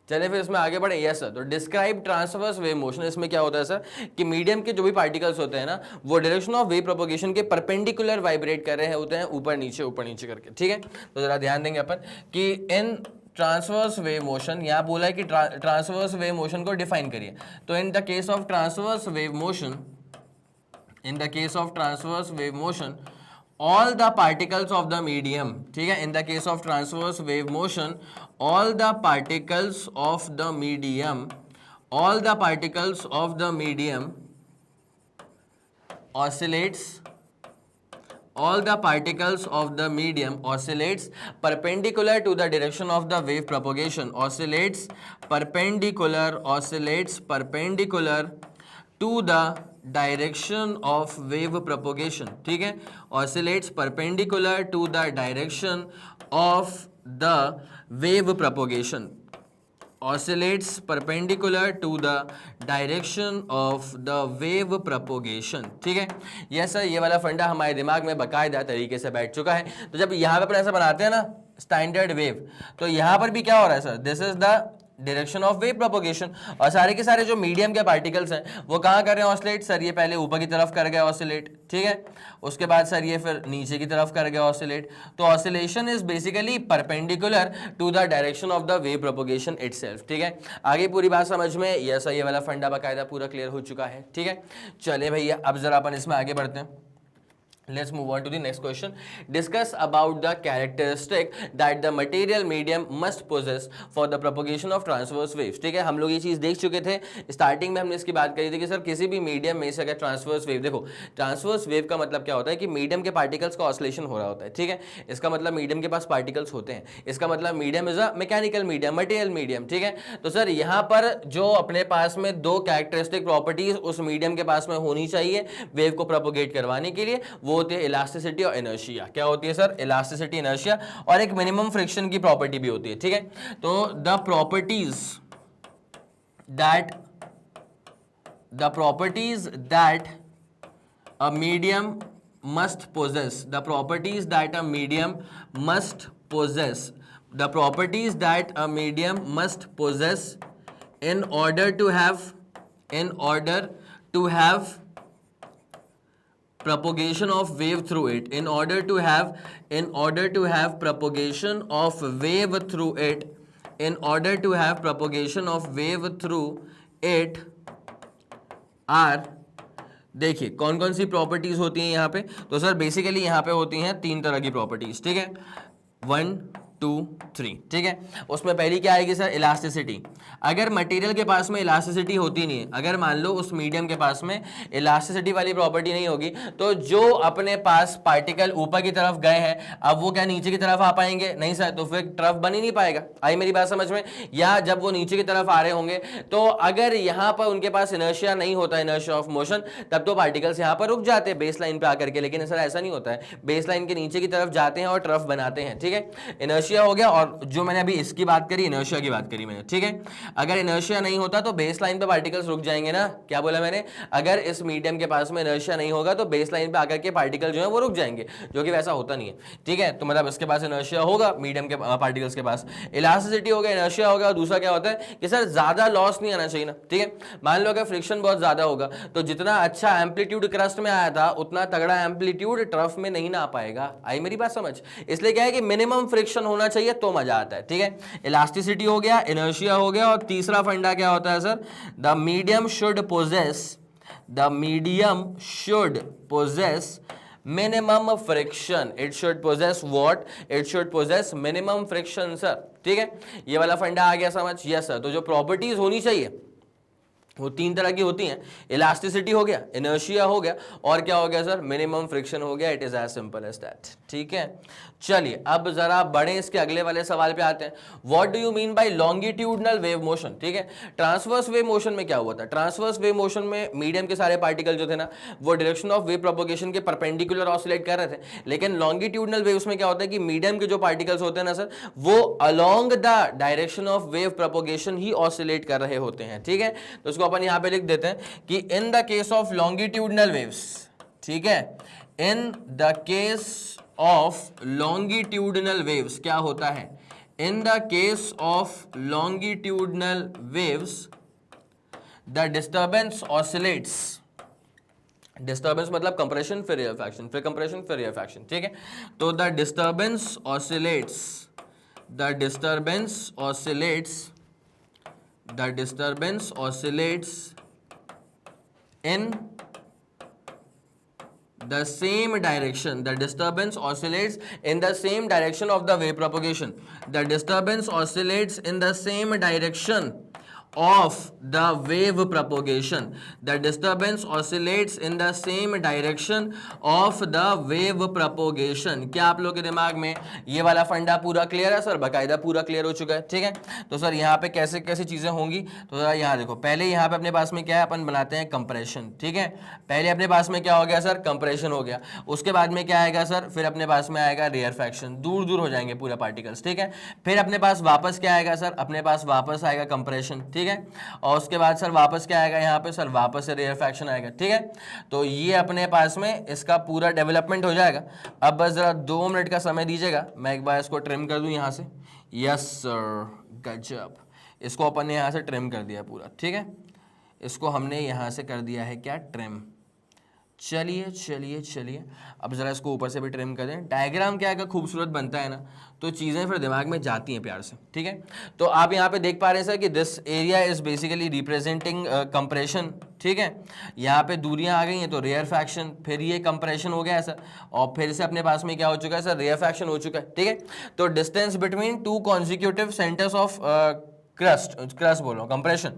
चलिए फिर इसमें आगे बढ़े। यस सर, तो डिस्क्राइब ट्रांसवर्स वेव मोशन, इसमें क्या होता है सर कि मीडियम के जो भी पार्टिकल्स होते हैं ना, वो डायरेक्शन ऑफ वेव प्रोपोगेशन के परपेंडिकुलर वाइब्रेट कर रहे होते हैं, ऊपर नीचे करके, ठीक है। तो जरा ध्यान देंगे अपन कि इन ट्रांसवर्स वेव मोशन, यहाँ बोला है कि ट्रांसवर्स वेव मोशन को डिफाइन करिए। तो in the case of transverse wave motion, all the particles of the medium, ठीक है, in the case of transverse wave motion, all the particles of the medium oscillates perpendicular to the direction of the wave propagation, oscillates perpendicular to the direction of wave propagation, ठीक है, oscillates perpendicular to the direction of the wave propagation, oscillates perpendicular to the direction of the wave propagation, ठीक है। यस सर, ये वाला फंडा हमारे दिमाग में बाकायदा तरीके से बैठ चुका है। तो जब यहाँ पे अपन ऐसा बनाते हैं ना स्टैंडर्ड वेव, तो यहाँ पर भी क्या हो रहा है sir, this is the direction of wave propagation, और सारे के सारे जो मीडियम के पार्टिकल्स हैं वो कहाँ कर रहे हैं ऑसिलेट, सर ये पहले ऊपर की तरफ कर गया ऑसिलेट, ठीक है, उसके बाद सर ये फिर नीचे की तरफ कर गया ऑसिलेट। तो oscillation is basically perpendicular to the direction of the wave propagation itself, ठीक है। आगे पूरी बात समझ में, यस ये वाला फंडा बाकायदा पूरा क्लियर हो चुका है, ठीक है। चले भैया अब जरा अपन इसमें आगे बढ़ते हैं। Let's move on to the next question. Discuss about the characteristic that the material medium must possess for the propagation of transverse waves. ठीक है, हम लोग ये चीज़ देख चुके थे, स्टार्टिंग में हमने इसकी बात करी थी कि सर किसी भी मीडियम में से अगर ट्रांसवर्स वेव, देखो ट्रांसवर्स वेव का मतलब क्या होता है कि मीडियम के पार्टिकल्स का ऑसिलेशन हो रहा होता है, ठीक है। इसका मतलब मीडियम के पास पार्टिकल्स होते हैं, इसका मतलब medium is a mechanical medium, material medium, ठीक है। तो सर यहाँ पर जो अपने पास में दो कैरेक्टरिस्टिक प्रॉपर्टीज उस मीडियम के पास में होनी चाहिए वेव को प्रोपोगेट करवाने के लिए, वो होती है इलास्टिसिटी और इनर्शिया। क्या होती है सर, इलास्टिसिटी, इनर्शिया, और एक मिनिमम फ्रिक्शन की प्रॉपर्टी भी होती है, ठीक है। तो the properties that a medium must possess, the properties that a medium must possess, the properties that a medium must possess in order to have propagation of wave through it, in order to have propagation of wave through it, in order to have propagation of wave through it, are देखिए कौन कौन सी प्रॉपर्टीज होती हैं यहाँ पे, तो सर बेसिकली यहाँ पे होती हैं 3 तरह की प्रॉपर्टीज, ठीक है, 1 2 3, ठीक है। उसमें पहली क्या आएगी सर, इलास्टिसिटी। अगर मटेरियल के पास में इलास्टिसिटी होती नहीं है, अगर मान लो उस मीडियम के पास में इलास्टिसिटी वाली प्रॉपर्टी नहीं होगी, तो जो अपने पास पार्टिकल ऊपर की तरफ गए हैं अब वो क्या नीचे की तरफ आ पाएंगे, नहीं सर, तो फिर ट्रफ बन ही नहीं पाएगा। आई मेरी बात समझ में? या जब वो नीचे की तरफ आ रहे होंगे तो अगर यहाँ पर उनके पास इनर्शिया नहीं होता, इनर्शिया ऑफ मोशन, तब तो पार्टिकल्स यहाँ पर रुक जाते हैं बेस लाइन पे आकर के। लेकिन सर ऐसा नहीं होता है, बेस लाइन के नीचे की तरफ जाते हैं और ट्रफ बनाते हैं, ठीक है। इनर्शिया हो गया, और जो मैंने अभी इसकी बात करी, इनर्शिया की बात करी मैंने, ठीक है। अगर इनर्शिया नहीं होता तो बेस लाइन पे पार्टिकल्स रुक जाएंगे ना, क्या बोला मैंने, अगर इस मीडियम के पास में इनर्शिया नहीं होगा तो बेस लाइन पे आकर के पार्टिकल जो है वो रुक जाएंगे, जो कि वैसा होता नहीं है, ठीक है। तो मतलब इसके पास इनर्शिया होगा, मीडियम के पार्टिकल्स के पास इलास्टिसिटी हो गया, इनर्शिया हो गया, और दूसरा क्या होता है कि सर ज्यादा लॉस नहीं आना चाहिए ना, ठीक है। मान लो अगर फ्रिक्शन बहुत ज्यादा होगा तो जितना अच्छा एम्पलीट्यूड क्रस्ट में आया था उतना तगड़ा एम्पलीट्यूड ट्रफ में नहीं ना आ पाएगा। आई मेरी बात समझ? इसलिए क्या है कि मिनिमम फ्रिक्शन होना चाहिए तो मजा आता है, ठीक है। इलास्टिसिटी हो गया, इनर्शिया हो गया, और तीसरा फंडा क्या होता है sir, the medium should possess minimum friction. It should possess what? It should possess minimum friction sir, ठीक है। ये वाला फंडा आ गया समझ? Yes sir. तो जो प्रॉपर्टीज होनी चाहिए वो 3 तरह की होती हैं, इलास्टिसिटी हो गया, इनर्शिया हो गया, और क्या हो गया सर, मिनिमम फ्रिक्शन हो गया। It is as simple as that, ठीक है। चलिए अब जरा बड़े इसके अगले वाले सवाल पे आते हैं। What do you mean by longitudinal wave motion, ठीक है। ट्रांसवर्स वेव मोशन में क्या हुआ था, ट्रांसवर्स वेव मोशन में मीडियम के सारे पार्टिकल जो थे ना वो डायरेक्शन ऑफ वेव प्रोपोगेशन के परपेंडिकुलर ऑसिलेट कर रहे थे। लेकिन लॉन्गिट्यूडनल वेव्स में क्या होता है कि मीडियम के जो पार्टिकल्स होते हैं ना सर, वो along the direction of wave propagation he oscillate कर रहे होते हैं, ठीक है। तो अपन यहां पे लिख देते हैं कि in the case of longitudinal waves, ठीक है, in the case of longitudinal waves क्या होता है, in the case of longitudinal waves the disturbance oscillates, disturbance मतलब कंप्रेशन फिर रिएक्शन, फिर कंप्रेशन फिर रिएक्शन, ठीक है। तो the disturbance oscillates, the disturbance oscillates, the disturbance oscillates in the same direction, the disturbance oscillates in the same direction of the wave propagation, the disturbance oscillates in the same direction of the wave propagation, the disturbance oscillates in the same direction of the wave propagation। क्या आप लोग के दिमाग में ये वाला फंडा पूरा क्लियर है सर? बकायदा पूरा क्लियर हो चुका है, ठीक है। तो सर यहाँ पे कैसे कैसे चीजें होंगी, तो जरा यहाँ देखो, पहले यहाँ पे अपने पास में क्या है, अपन बनाते हैं कंप्रेशन, ठीक है। पहले अपने पास में क्या हो गया सर, कंप्रेशन हो गया। उसके बाद में क्या आएगा सर, फिर अपने पास में आएगा रेयरफैक्शन, दूर दूर हो जाएंगे पूरे पार्टिकल्स, ठीक है। फिर अपने पास वापस क्या आएगा सर, अपने पास वापस आएगा कंप्रेशन, ठीक है। और उसके बाद सर वापस क्या आएगा यहाँ पे सर, वापस से रेयरफैक्शन आएगा, ठीक है। तो ये अपने पास में इसका पूरा डेवलपमेंट हो जाएगा। अब बस जरा 2 मिनट का समय दीजिएगा, मैं एक बार इसको ट्रिम कर दूं यहाँ से। यस सर, गजब। इसको अपन ने यहाँ से ट्रिम कर दिया पूरा, ठीक है। इसको हमने यहाँ से कर दिया है क्या, ट्रिम। चलिए चलिए चलिए, अब जरा इसको ऊपर से भी ट्रिम कर दें। डायग्राम क्या है, खूबसूरत बनता है ना तो चीज़ें फिर दिमाग में जाती हैं प्यार से, ठीक है। तो आप यहाँ पे देख पा रहे हैं सर कि this area is basically representing compression, ठीक है। यहाँ पे दूरियां आ गई हैं तो रेयरफैक्शन, फिर ये कंप्रेशन हो गया है सर, और फिर से अपने पास में क्या हो चुका है सर, रेयरफैक्शन हो चुका है, ठीक है। तो distance between 2 consecutive centres of crust बोल रहा हूँ, कंप्रेशन।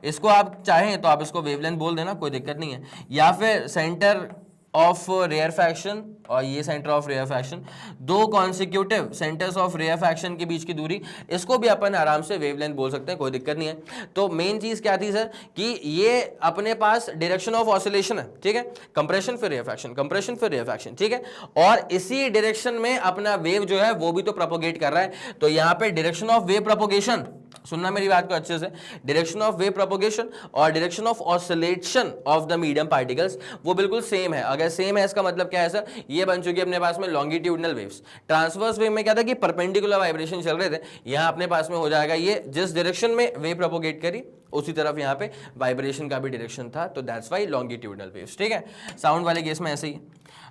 इसको आप चाहें तो आप इसको वेवलेंथ बोल देना, कोई दिक्कत नहीं है। या फिर सेंटर ऑफ रेयरफैक्शन और ये centre of rarefaction, 2 consecutive centres of rarefaction के बीच की दूरी, इसको भी अपन आराम से वेवलेंथ बोल सकते हैं, कोई दिक्कत नहीं है। तो मेन चीज क्या थी सर कि ये अपने पास डायरेक्शन ऑफ ऑसिलेशन है, ठीक है। कंप्रेशन फिर रेयरफैक्शन, कंप्रेशन फिर रेयरफैक्शन, ठीक है। और इसी डायरेक्शन में अपना वेव जो है वो भी तो प्रोपोगेट कर रहा है। तो यहाँ पे डायरेक्शन ऑफ वेव प्रोपोगेशन, सुनना मेरी बात को अच्छे से, डायरेक्शन ऑफ वेव प्रोपोगेशन और direction of oscillation of the medium particles वो बिल्कुल सेम है। अगर सेम है इसका मतलब क्या है सर, ये बन चुकी है अपने पास में लॉन्गिट्यूडनल वेव्स। ट्रांसवर्स वेव में क्या था कि परपेंडिकुलर वाइब्रेशन चल रहे थे, यहां अपने पास में हो जाएगा ये जिस डायरेक्शन में वेव प्रोपोगेट करी उसी तरफ यहाँ पे वाइब्रेशन का भी डायरेक्शन था, तो दैट्स वाई लॉन्गिट्यूडनल वेव्स, ठीक है। साउंड वाले केस में ऐसे ही।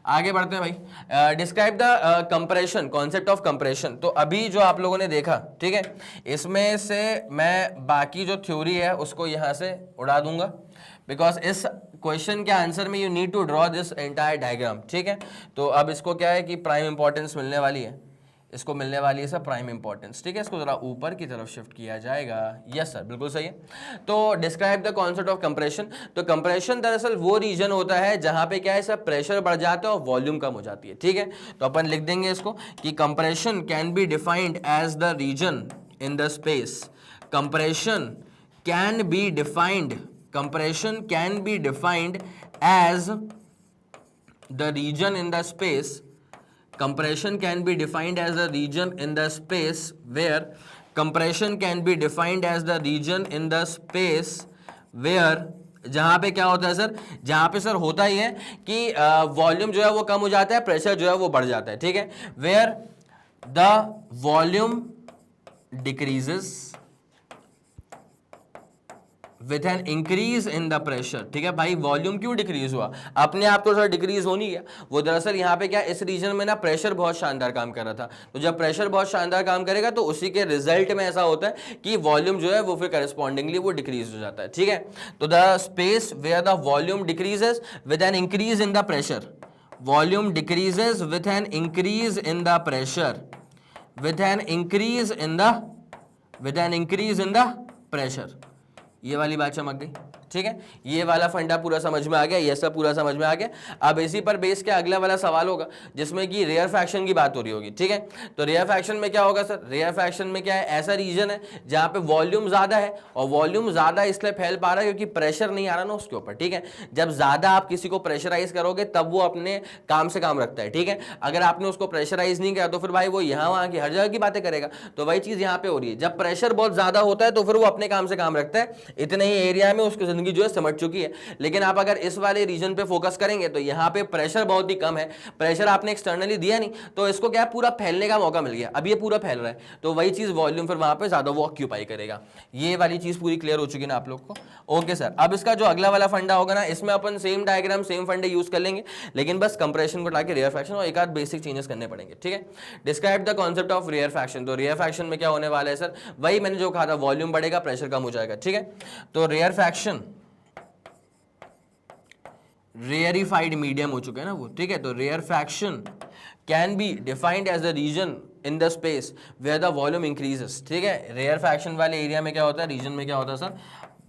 आगे बढ़ते हैं भाई, describe the compression, concept of compression. तो अभी जो आप लोगों ने देखा, ठीक है, इसमें से मैं बाकी जो थ्योरी है उसको यहाँ से उड़ा दूंगा, बिकॉज इस क्वेश्चन के आंसर में you need to draw this entire diagram, ठीक है। तो अब इसको क्या है कि प्राइम इंपॉर्टेंस मिलने वाली है, इसको मिलने वाली है सर प्राइम इंपॉर्टेंस, ठीक है। इसको जरा ऊपर की तरफ शिफ्ट किया जाएगा, यस सर बिल्कुल सही है। तो describe the concept of compression. तो कंप्रेशन दरअसल वो रीजन होता है जहां पे क्या है सर प्रेशर बढ़ जाता है और वॉल्यूम कम हो जाती है, ठीक है। तो अपन लिख देंगे इसको कि compression can be defined as the region in the space, compression can be defined, compression can be defined as the region in the space, compression can be defined as the region in the space where, compression can be defined as the region in the space where, जहां पे क्या होता है सर, जहां पे सर होता ही है कि वॉल्यूम जो है वो कम हो जाता है, प्रेशर जो है वो बढ़ जाता है, ठीक है। Where the volume decreases with an increase in the pressure, ठीक है भाई। वॉल्यूम क्यों डिक्रीज हुआ, अपने आप तो सर डिक्रीज हो नहीं गया, वो दरअसल यहाँ पे क्या इस रीजन में ना प्रेशर बहुत शानदार काम कर रहा था। तो जब प्रेशर बहुत शानदार काम करेगा तो उसी के रिजल्ट में ऐसा होता है कि वॉल्यूम जो है वो फिर करस्पॉन्डिंगली वो डिक्रीज हो जाता है, ठीक है। तो the space where the volume decreases with an increase in the pressure, volume decreases with an increase in the pressure, with an increase in the, with an increase in the pressure, ये वाली बात चमक गई, ठीक है। ये वाला फंडा पूरा समझ में आ गया, ये सब पूरा समझ में आ गया। अब इसी पर बेस के अगला वाला सवाल होगा जिसमें कि रेयर फ्रैक्शन की बात हो रही होगी, ठीक है। तो रेयर फ्रैक्शन में क्या होगा सर, रेयर फ्रैक्शन में क्या है, ऐसा रीजन है जहां पे वॉल्यूम ज्यादा है, और वॉल्यूम ज्यादा इसलिए फैल पा रहा है क्योंकि प्रेशर नहीं आ रहा ना उसके ऊपर, ठीक है। जब ज्यादा आप किसी को प्रेशराइज करोगे तब वो अपने काम से काम रखता है, ठीक है। अगर आपने उसको प्रेशराइज नहीं किया तो फिर भाई वो यहाँ वहां की हर जगह की बातें करेगा। तो वही चीज यहाँ पे हो रही है, जब प्रेशर बहुत ज्यादा होता है तो फिर वो अपने काम से काम रखता है, इतने ही एरिया में उसकी जिंदगी जो है समझ चुकी है। लेकिन आप अगर इस वाले रीजन पे फोकस करेंगे तो यहाँ पे प्रेशर बहुत ही कम है, प्रेशर आपने एक्सटर्नली दिया नहीं तो इसको क्या पूरा फैलने का मौका मिल गया, अब ये पूरा फैल रहा है, तो वही चीज वॉल्यूम फिर वहां पे ज्यादा वो ऑक्यूपाई करेगा। ये वाली चीज पूरी क्लियर हो चुकी ना आप लोग को, ओके सर। अब इसका जो अगला वाला फंडा होगा ना, इसमें अपन सेम डायग्राम सेम फंडे यूज कर लेंगे, लेकिन बस कंप्रेशन को लाके रेयर फ्रैक्शन और एक आध बेसिक चेंजेस करने पड़ेंगे, ठीक है। Describe the concept of rarefaction. तो रेयर फ्रैक्शन में क्या होने वाला है सर, वही मैंने जो कहा था, वॉल्यूम बढ़ेगा प्रेशर कम हो जाएगा, ठीक है। तो रेयर फ्रैक्शन रेयरिफाइड मीडियम हो चुके हैं ना वो, ठीक है। तो rarefaction can be defined as the region in the space where the volume increases, ठीक है। रेयर फ्रैक्शन वाले एरिया में क्या होता है, रीजन में क्या होता है सर,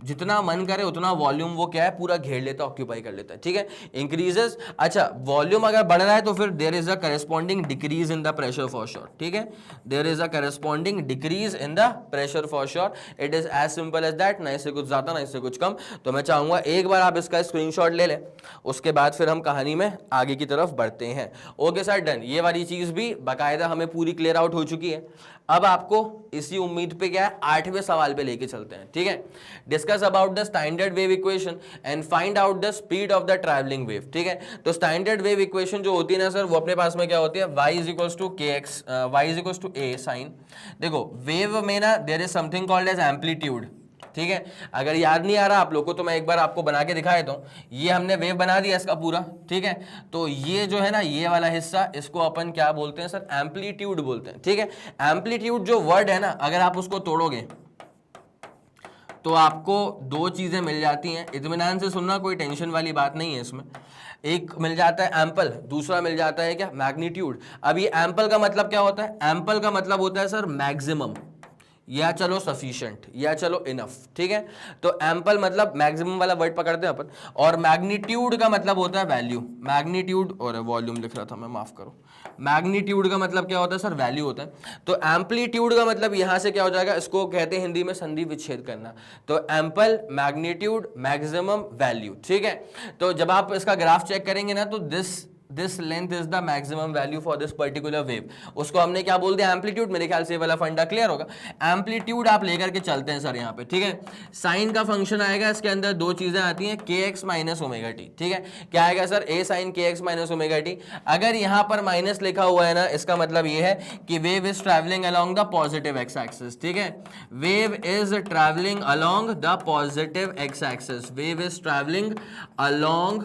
जितना मन करे उतना वॉल्यूम वो क्या है पूरा घेर लेता है, ऑक्यूपाई कर लेता है, ठीक है। इंक्रीजेस, अच्छा वॉल्यूम अगर बढ़ रहा है तो फिर there is a corresponding decrease in the pressure for sure, ठीक है। There is a corresponding decrease in the pressure for sure, it is as simple as that, ना इससे कुछ ज्यादा ना इससे कुछ कम। तो मैं चाहूंगा एक बार आप इसका स्क्रीनशॉट ले लें, उसके बाद फिर हम कहानी में आगे की तरफ बढ़ते हैं। ओके सर डन, ये वाली चीज भी बाकायदा हमें पूरी क्लियर आउट हो चुकी है। अब आपको इसी उम्मीद पे क्या है 8वें सवाल पे लेके चलते हैं, ठीक है। Discuss about the standard wave equation and find out the speed of the travelling wave, ठीक है। तो स्टैंडर्ड वेव इक्वेशन जो होती है ना सर, वो अपने पास में क्या होती है, y is equals to kx, y is equals to a sine. देखो वेव में ना there is something called as amplitude, ठीक है। अगर याद नहीं आ रहा आप लोग को तो मैं एक बार आपको बना के दिखा देता हूँ। ये हमने वेव बना दिया इसका पूरा, ठीक है। तो ये जो है ना ये वाला हिस्सा, इसको अपन क्या बोलते हैं सर, एम्पलीट्यूड बोलते हैं, ठीक है। एम्पलीट्यूड जो वर्ड है ना, अगर आप उसको तोड़ोगे तो आपको दो चीजें मिल जाती हैं, इत्मीनान से सुनना, कोई टेंशन वाली बात नहीं है इसमें। एक मिल जाता है एम्पल, दूसरा मिल जाता है क्या, मैग्नीट्यूड। अब ये एम्पल का मतलब क्या होता है, एम्पल का मतलब होता है सर मैक्सिमम, या चलो सफिशिएंट, या चलो इनफ, ठीक है। तो एम्पल मतलब मैक्सिमम वाला वर्ड पकड़ते हैं अपन, और मैग्नीट्यूड का मतलब होता है वैल्यू। मैग्नीट्यूड, और वॉल्यूम लिख रहा था मैं, माफ करो। मैग्नीट्यूड का मतलब क्या होता है सर, वैल्यू होता है। तो एम्पलीट्यूड का मतलब यहां से क्या हो जाएगा, इसको कहते हैं हिंदी में संधि विच्छेद करना। तो एम्पल, मैग्नीट्यूड, मैक्सिमम, वैल्यू, ठीक है। तो जब आप इसका ग्राफ चेक करेंगे ना तो this length is the maximum value for this particular wave, उसको हमने क्या बोल दिया, एम्पलीट्यूड। मेरे ख्याल से ये वाला फंडा क्लियर होगा। एम्पलीट्यूड आप लेकर के चलते हैं सर यहाँ पे, ठीक है। साइन का फंक्शन आएगा, इसके अंदर दो चीजें आती हैं, kx माइनस ओमेगा टी, ठीक है। क्या आएगा sir, a sine kx minus omega t. अगर यहाँ पर माइनस लिखा हुआ है ना, इसका मतलब ये है कि wave is travelling along the positive x axis, ठीक है। Wave is travelling along the positive x axis, wave is travelling along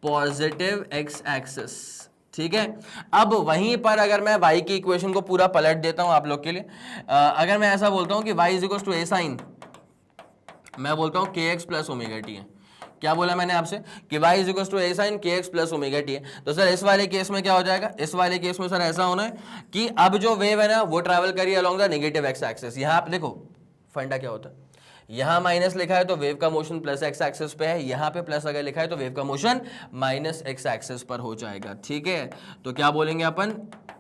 positive x axis, ठीक है। अब वहीं पर अगर मैं y की इक्वेशन को पूरा पलट देता हूं आप लोग के लिए, अगर मैं ऐसा बोलता हूं कि y is equal to a sine, मैं बोलता हूं kx प्लस ओमेगा टी है, क्या बोला मैंने आपसे कि y is equal to a sin kx plus omega t है। तो सर इस वाले केस में क्या हो जाएगा, इस वाले केस में सर ऐसा होना है कि अब जो वेव है ना वो ट्रैवल करिए along the negative x axis. यहाँ आप देखो फंडा क्या होता है, यहां माइनस लिखा है तो वेव का मोशन प्लस एक्स एक्सिस पे है, यहां पे प्लस अगर लिखा है तो वेव का मोशन माइनस एक्स एक्सिस पर हो जाएगा। ठीक है, तो क्या बोलेंगे अपन,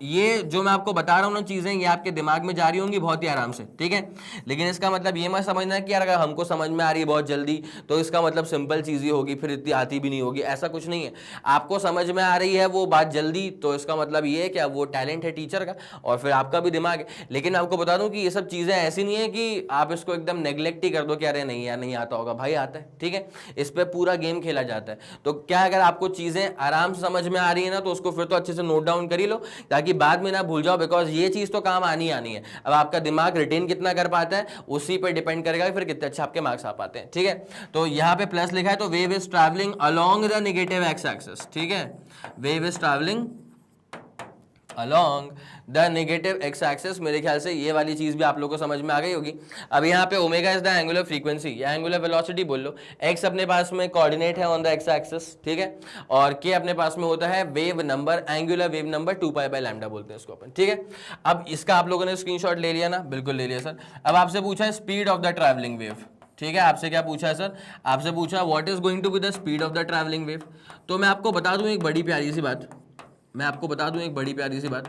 ये जो मैं आपको बता रहा हूं ना चीजें, ये आपके दिमाग में जा रही होंगी बहुत ही आराम से। ठीक है, लेकिन इसका मतलब ये मत समझना कि यार अगर हमको समझ में आ रही है बहुत जल्दी तो इसका मतलब सिंपल चीज ही होगी, फिर इतनी आती भी नहीं होगी, ऐसा कुछ नहीं है। आपको समझ में आ रही है वो बात जल्दी तो इसका मतलब ये है कि वो टैलेंट है टीचर का और फिर आपका भी दिमाग है। लेकिन आपको बता दूं कि ये सब चीजें ऐसी नहीं है कि आप इसको एकदम नेग्लेक्ट ही कर दो कि अरे नहीं यार नहीं आता होगा, भाई आता है। ठीक है, इस पे पूरा गेम खेला जाता है। तो क्या अगर आपको चीजें आराम से समझ में आ रही है ना तो उसको फिर तो अच्छे से नोट डाउन कर ही लो ताकि बाद में ना भूल जाओ, बिकॉज ये चीज तो काम आनी है। अब आपका दिमाग रिटेन कितना कर पाता है उसी पर डिपेंड करेगा फिर कितने अच्छे आपके मार्क्स आ पाते हैं। ठीक है, तो यहां पे प्लस लिखा है तो wave is travelling along the negative x axis. ठीक है, wave is travelling along the negative x axis। मेरे ख्याल से ये वाली चीज भी आप लोगों को समझ में आ गई होगी। अब यहाँ पे omega is the angular frequency या एंगुलर वेलोसिटी बोल लो, x अपने पास में कोऑर्डिनेट है ऑन द x एक्सिस। ठीक है, और k अपने पास में होता है wave number, angular wave number 2π/λ बोलते हैं इसको अपन। ठीक है, अब इसका आप लोगों ने स्क्रीनशॉट ले लिया ना, बिल्कुल ले लिया सर। अब आपसे पूछा है speed of the travelling wave. ठीक है, आपसे क्या पूछा है सर, आपसे पूछा what is going to be the speed of the travelling wave. तो मैं आपको बता दूं एक बड़ी प्यारी सी बात,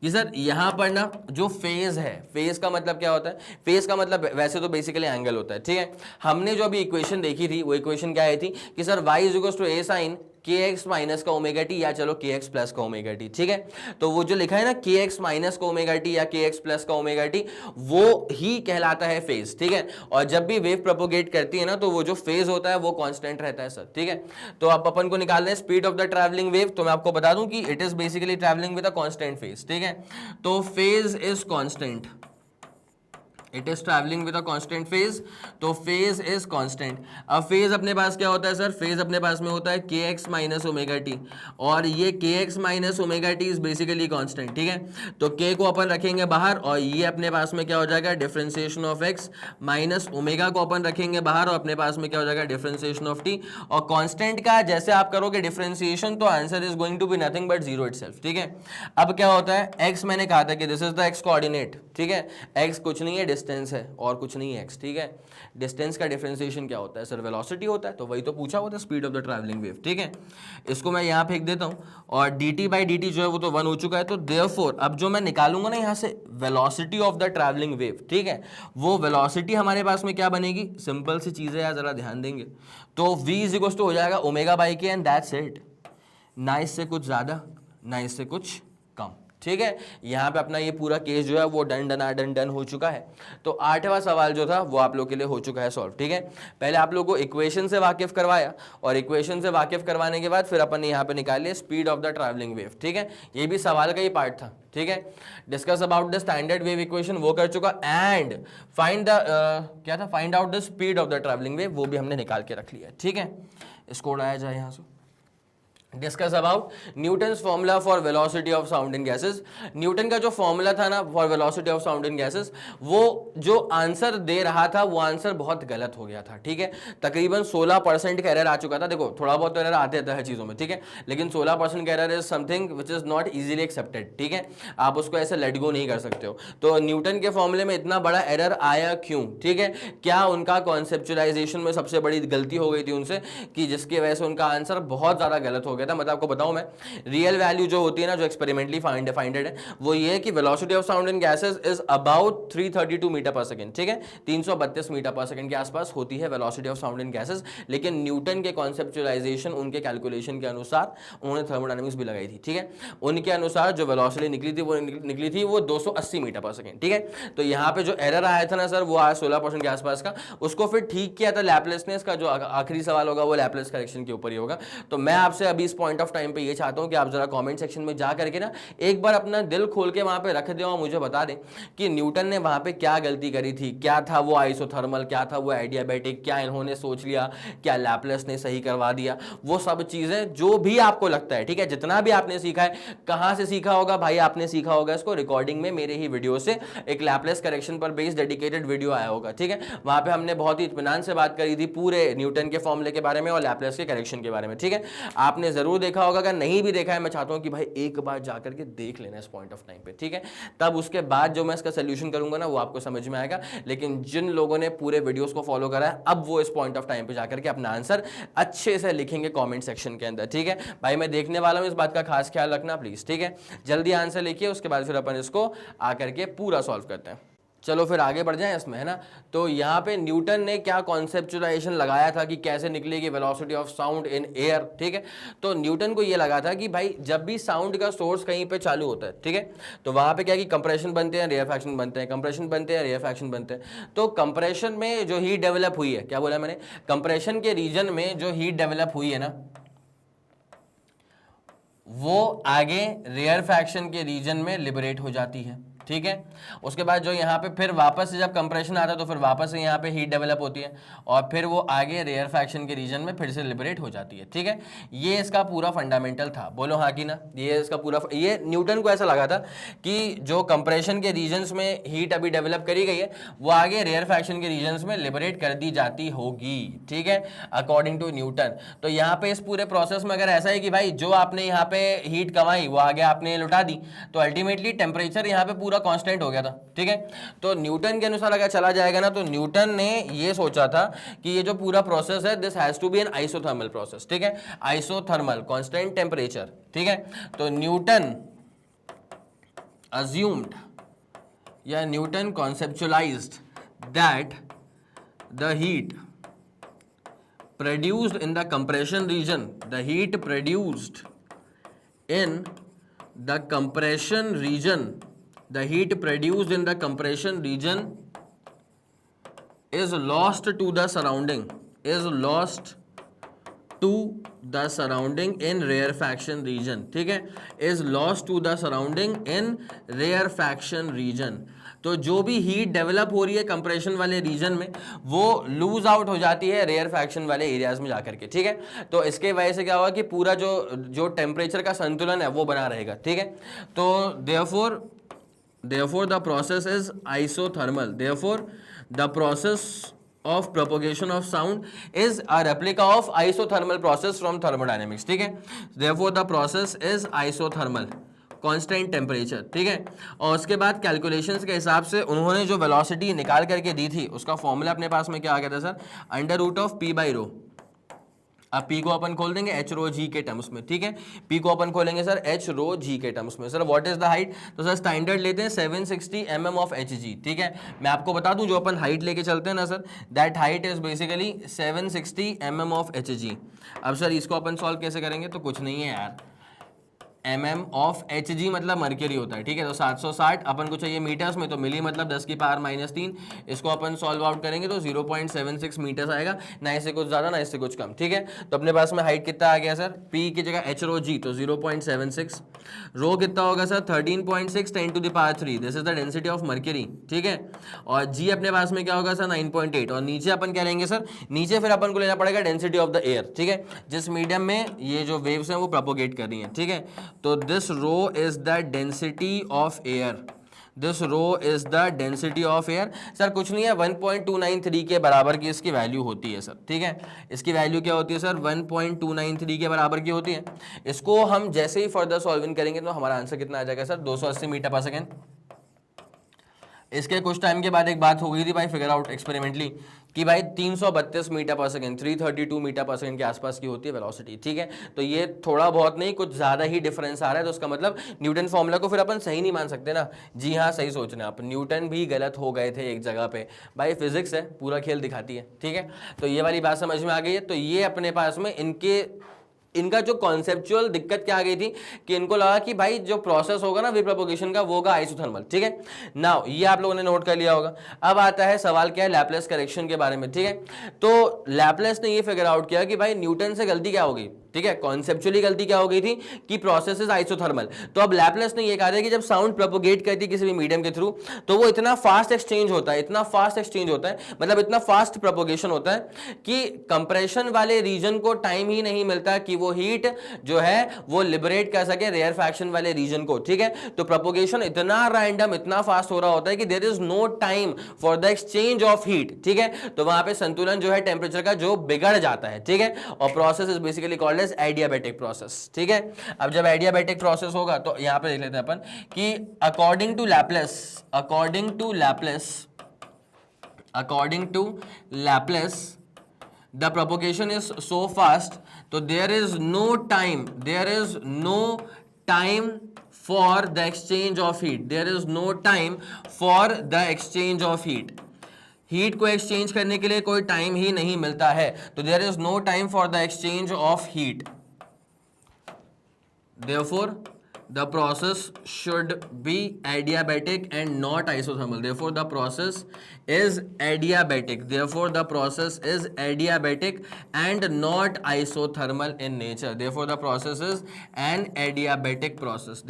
कि सर यहाँ पर ना जो फेज है, फेज का मतलब क्या होता है, फेज का मतलब वैसे तो बेसिकली एंगल होता है। ठीक है, हमने जो अभी इक्वेशन देखी थी वो इक्वेशन क्या आई थी कि sir y is equal to a sin kx minus का ओमेगा टी या चलो kx प्लस का ओमेगा टी। ठीक है, तो वो जो लिखा है ना kx माइनस का ओमेगा टी या kx प्लस का ओमेगा टी वो ही कहलाता है फेज। ठीक है, और जब भी वेव प्रोपोगेट करती है ना तो वो जो फेज होता है वो कांस्टेंट रहता है सर। ठीक है, तो अब अपन को निकालना है speed of the travelling wave. तो मैं आपको बता दूं कि it is basically travelling with a constant phase. ठीक है, तो phase is constant, it is travelling with a constant phase, तो फेज इज कांस्टेंट। अब फेज अपने पास क्या होता है सर, फेज अपने पास में होता है kx माइनस ओमेगा टी, और ये kx minus omega T is basically constant. ठीक है, तो k को अपन रखेंगे बाहर और ये अपने पास में क्या हो जाएगा, differentiation of x minus omega को अपन रखेंगे बाहर और अपने पास में क्या हो जाएगा, डिफरेंशिएशन ऑफ t। और कांस्टेंट का जैसे आप करोगे डिफरेंशिएशन तो answer is going to be nothing but zero itself. ठीक है, अब क्या होता है, x मैंने कहा था कि this is the x coordinate. ठीक है, x कुछ नहीं है, डिस्टेंस है और कुछ नहीं है x। ठीक है, डिस्टेंस का डिफरेंशिएशन क्या होता है सर, वेलोसिटी होता है, तो वही तो पूछा हुआ था speed of the travelling wave. ठीक है, इसको मैं यहाँ फेंक देता हूँ और dt/dt जो है वो तो 1 हो चुका है। तो देयरफॉर अब जो मैं निकालूंगा ना यहाँ से velocity of the travelling wave, ठीक है, वो वेलोसिटी हमारे पास में क्या बनेगी, सिंपल सी चीज है यार, जरा ध्यान देंगे तो v इज इक्वल टू हो जाएगा ओमेगा बाई के एंड दैट्स इट। ना इससे कुछ ज्यादा ना इससे कुछ कम। ठीक है, यहाँ पे अपना ये पूरा केस जो है वो डन हो चुका है। तो 8वां सवाल जो था वो आप लोग के लिए हो चुका है सॉल्व। ठीक है, पहले आप लोगों को इक्वेशन से वाकिफ करवाया और इक्वेशन से वाकिफ करवाने के बाद फिर अपन ने यहाँ पे निकाल लिया speed of the travelling wave. ठीक है, ये भी सवाल का ही पार्ट था। ठीक है, discuss about the standard wave equation वो कर चुका एंड फाइंड द क्या था, find out the speed of the travelling wave, वो भी हमने निकाल के रख लिया। ठीक है, इसको उड़ाया जाए यहाँ से। Discuss about Newton's formula for velocity of sound in gases. Newton का जो फॉर्मूला था ना for velocity of sound in gases, वो जो आंसर दे रहा था वो आंसर बहुत गलत हो गया था। ठीक है, तकरीबन 16% का एरर आ चुका था। देखो थोड़ा बहुत तो एरर आते रहता है चीज़ों में, ठीक है, लेकिन 16% का error is something which is not easily accepted. ठीक है, आप उसको ऐसे लेट गो नहीं कर सकते हो। तो न्यूटन के फॉर्मूले में इतना बड़ा एरर आया क्यों, ठीक है, क्या उनका कॉन्सेप्चुलाइजेशन में सबसे बड़ी गलती हो गई थी उनसे कि जिसकी वजह से उनका आंसर बहुत ज़्यादा गलत हो गया था। मतलब आपको बताऊं मैं, रियल वैल्यू जो होती है ना, जो एक्सपेरिमेंटली फाइंडेड है, वो ये है कि velocity of sound in gases is about 332 metre per second. ठीक है, 332 मीटर पर सेकंड के आसपास होती है velocity of sound in gases. लेकिन न्यूटन के कॉन्सेप्चुलाइजेशन, उनके कैलकुलेशन के अनुसार, उन्होंने थर्मोडायनामिक्स भी लगाई थी। ठीक है, उनके अनुसार जो वेलोसिटी निकली थी वो 280 मीटर पर सेकंड। ठीक है, तो यहाँ पे जो एरर आया था ना सर, वो आया 16% के आसपास का। उसको फिर ठीक किया था लैपलेसनेस का, जो आखिरी सवाल होगा वो लैपलेस करेक्शन के ऊपर ही होगा। तो मैं आपसे अभी इस पॉइंट ऑफ टाइम पे ये चाहता हूं कि आप जरा कमेंट सेक्शन में जा करके ना एक बार अपना दिल खोल के वहां पे रख दें और मुझे बता दें कि न्यूटन ने वहां पे क्या गलती करी थी, क्या था वो आइसोथर्मल, क्या था वो एडियाबैटिक, क्या इन्होंने सोच लिया, क्या लैपलेस ने सही करवा दिया, वो सब चीजें जो भी आपको लगता है, ठीक है, जितना भी आपने सीखा है, कहां से सीखा होगा भाई, आपने सीखा होगा इसको रिकॉर्डिंग में, मेरे ही वीडियो से एक लैपलेस करेक्शन पर बेस्ड डेडिकेटेड वीडियो आया होगा, ठीक है, वहां पे हमने बहुत ही इत्मीनान से बात करी थी पूरे न्यूटन के फॉर्मूले के बारे में और लैपलेस के करेक्शन के बारे में, ठीक है, आपने जरूर देखा होगा, अगर नहीं भी देखा है मैं चाहता हूं कि भाई एक बार जाकर के देख लेना इस पॉइंट ऑफ टाइम पे, ठीक है, तब उसके बाद जो मैं इसका सोल्यूशन करूंगा ना वो आपको समझ में आएगा। लेकिन जिन लोगों ने पूरे वीडियोस को फॉलो करा है अब वो इस पॉइंट ऑफ टाइम पे जाकर के अपना आंसर अच्छे से लिखेंगे कमेंट सेक्शन के अंदर, ठीक है भाई, मैं देखने वाला हूं, इस बात का खास ख्याल रखना प्लीज, ठीक है, जल्दी आंसर लिखिए, उसके बाद फिर अपन इसको आकर के पूरा सॉल्व करते हैं। चलो फिर आगे बढ़ जाएं इसमें, है ना। तो यहाँ पे न्यूटन ने क्या कॉन्सेप्चुलाइजेशन लगाया था कि कैसे निकलेगी velocity of sound in air, ठीक है, तो न्यूटन को ये लगा था कि भाई जब भी साउंड का सोर्स कहीं पे चालू होता है, ठीक है, तो वहां पे क्या कि कंप्रेशन बनते हैं, रेयरफैक्शन बनते हैं, कंप्रेशन बनते हैं, रेयरफैक्शन बनते हैं। तो कंप्रेशन में जो हीट डेवलप हुई है, क्या बोला मैंने, कंप्रेशन के रीजन में जो हीट डेवलप हुई है ना वो आगे रेयरफैक्शन के रीजन में लिबरेट हो जाती है, ठीक है, उसके बाद जो यहाँ पे फिर वापस से जब कंप्रेशन आता है तो फिर वापस से यहाँ पे हीट डेवलप होती है और फिर वो आगे रेयरफैक्शन के रीजन में फिर से लिबरेट हो जाती है, ठीक है, ये इसका पूरा फंडामेंटल था, बोलो हाँ कि ना, ये इसका पूरा, ये न्यूटन को ऐसा लगा था कि जो कंप्रेशन के रीजन्स में हीट अभी डेवलप करी गई है वो आगे रेयरफैक्शन के रीजन्स में लिबरेट कर दी जाती होगी, ठीक है, अकॉर्डिंग टू न्यूटन। तो यहाँ पे इस पूरे प्रोसेस में अगर ऐसा है कि भाई जो आपने यहाँ पे हीट कमाई वो आगे आपने लुटा दी तो अल्टीमेटली टेम्परेचर यहाँ पे पूरा कांस्टेंट हो गया था, ठीक है, तो न्यूटन के अनुसार अगर चला जाएगा ना तो न्यूटन ने ये सोचा था कि ये जो पूरा प्रोसेस है this has to be an isothermal process, ठीक है, आइसोथर्मल कांस्टेंट टेम्परेचर, ठीक है, तो न्यूटन assumed या Newton conceptualized that the heat produced in the compression region, the heat produced in the compression region, the heat produced in the compression region is lost to the surrounding, is lost to the surrounding in rarefaction region, ठीक है, is lost to the surrounding in rarefaction region। तो जो भी हीट डेवलप हो रही है कंप्रेशन वाले रीजन में वो लूज आउट हो जाती है रेयरफैक्शन वाले एरियाज में जाकर के, ठीक है, तो इसके वजह से क्या होगा कि पूरा जो टेम्परेचर का संतुलन है वो बना रहेगा, ठीक है, तो therefore the process is isothermal, therefore the process of propagation of sound is a replica of isothermal process from thermodynamics, ठीक है, therefore the process is isothermal constant temperature, ठीक है, और उसके बाद कैलकुलेशंस के हिसाब से उन्होंने जो वेलोसिटी निकाल करके दी थी उसका फॉर्मूला अपने पास में क्या आ गया था sir, under root of p by rho. अब पी को अपन खोल देंगे एच रो जी के टर्म्स में, ठीक है, पी को अपन खोलेंगे सर एच रो जी के टर्म्स में। Sir what is the height, तो सर स्टैंडर्ड लेते हैं 760 mm ऑफ एच जी, ठीक है, मैं आपको बता दूं जो अपन हाइट लेके चलते हैं ना sir, that height is basically 760 mm of H G. अब सर इसको अपन सॉल्व कैसे करेंगे, तो कुछ नहीं है यार, mm ऑफ एच जी मतलब मर्क्यूरी होता है, ठीक है, तो 760 अपन को चाहिए मीटर्स में, तो मिली मतलब 10 की पावर -3, इसको अपन सॉल्व आउट करेंगे तो 0.76 मीटर्स आएगा, ना इससे कुछ ज़्यादा ना इससे कुछ कम, ठीक है, तो अपने पास में हाइट कितना आ गया सर, p की जगह h रो g तो 0.76, रो कितना होगा sir 13.6 10 to the power 3, this is the density of mercury, ठीक है, और g अपने पास में क्या होगा सर 9.8, और नीचे अपन क्या लेंगे सर, नीचे फिर अपन को लेना पड़ेगा डेंसिटी ऑफ द एयर, ठीक है, जिस मीडियम में ये जो वेव्स हैं वो प्रोपोगेट कर रही हैं, ठीक है, तो this rho is the density of air, this rho is the density of air. Sir कुछ नहीं है 1.293 के बराबर की इसकी वैल्यू होती है सर, ठीक है, इसकी वैल्यू क्या होती है सर 1.293 के बराबर की होती है। इसको हम जैसे ही फर्दर सॉल्विंग करेंगे तो हमारा आंसर कितना आ जाएगा सर 280 मीटर पर सेकेंड। इसके कुछ टाइम के बाद एक बात हो गई थी भाई फिगर आउट एक्सपेरिमेंटली कि भाई 332 मीटर पर सेकेंड 332 मीटर पर सेकेंड के आसपास की होती है वेलोसिटी, ठीक है, तो ये थोड़ा बहुत नहीं कुछ ज़्यादा ही डिफरेंस आ रहा है, तो उसका मतलब न्यूटन फॉर्मूला को फिर अपन सही नहीं मान सकते ना। जी हाँ सही सोच रहे हैं आप, न्यूटन भी गलत हो गए थे एक जगह पे, भाई फिजिक्स है पूरा खेल दिखाती है, ठीक है, तो ये वाली बात समझ में आ गई है। तो ये अपने पास में इनका जो कॉन्सेप्चुअल दिक्कत क्या आ गई थी कि इनको लगा कि भाई जो प्रोसेस होगा ना वेव प्रोपगेशन का वो होगा आइसोथर्मल, ठीक है, नाउ ये आप लोगों ने नोट कर लिया होगा। अब आता है सवाल क्या है लैपलेस करेक्शन के बारे में, ठीक है, तो लैपलेस ने ये फिगर आउट किया कि भाई न्यूटन से गलती क्या होगी, ठीक है, कॉन्सेप्चुअली गलती क्या हो गई थी कि प्रोसेस इज आइसोथर्मल। तो अब लैपलेस ने ये कहा था कि जब साउंड प्रोपोगेट करती है किसी भी मीडियम के थ्रू तो वो इतना फास्ट एक्सचेंज होता है, इतना फास्ट एक्सचेंज होता है, मतलब इतना फास्ट प्रोपोगेशन होता है कि कंप्रेशन वाले रीजन को टाइम ही नहीं मिलता कि वो हीट जो है वो लिबरेट कर सके रेयरफैक्शन वाले रीजन को। ठीक है, तो प्रोपोगेशन इतना रैंडम, इतना फास्ट हो रहा होता है कि there is no time for the exchange of heat. ठीक है, तो वहां पे संतुलन जो है टेम्परेचर का जो बिगड़ जाता है। ठीक है, और process is basically called as adiabatic process. ठीक है, अब जब एडियाबैटिक प्रोसेस होगा तो यहां पे देख लेते हैं अपन कि according to Laplace the propagation is so fast, so there is no time for the exchange of heat. There is no time for the exchange of heat. Heat को एक्सचेंज करने के लिए कोई टाइम ही नहीं मिलता है, तो there is no time for the exchange of heat. Therefore the process should be adiabatic and not isothermal. Therefore the process is adiabatic and not isothermal in nature. Therefore the process is an adiabatic process.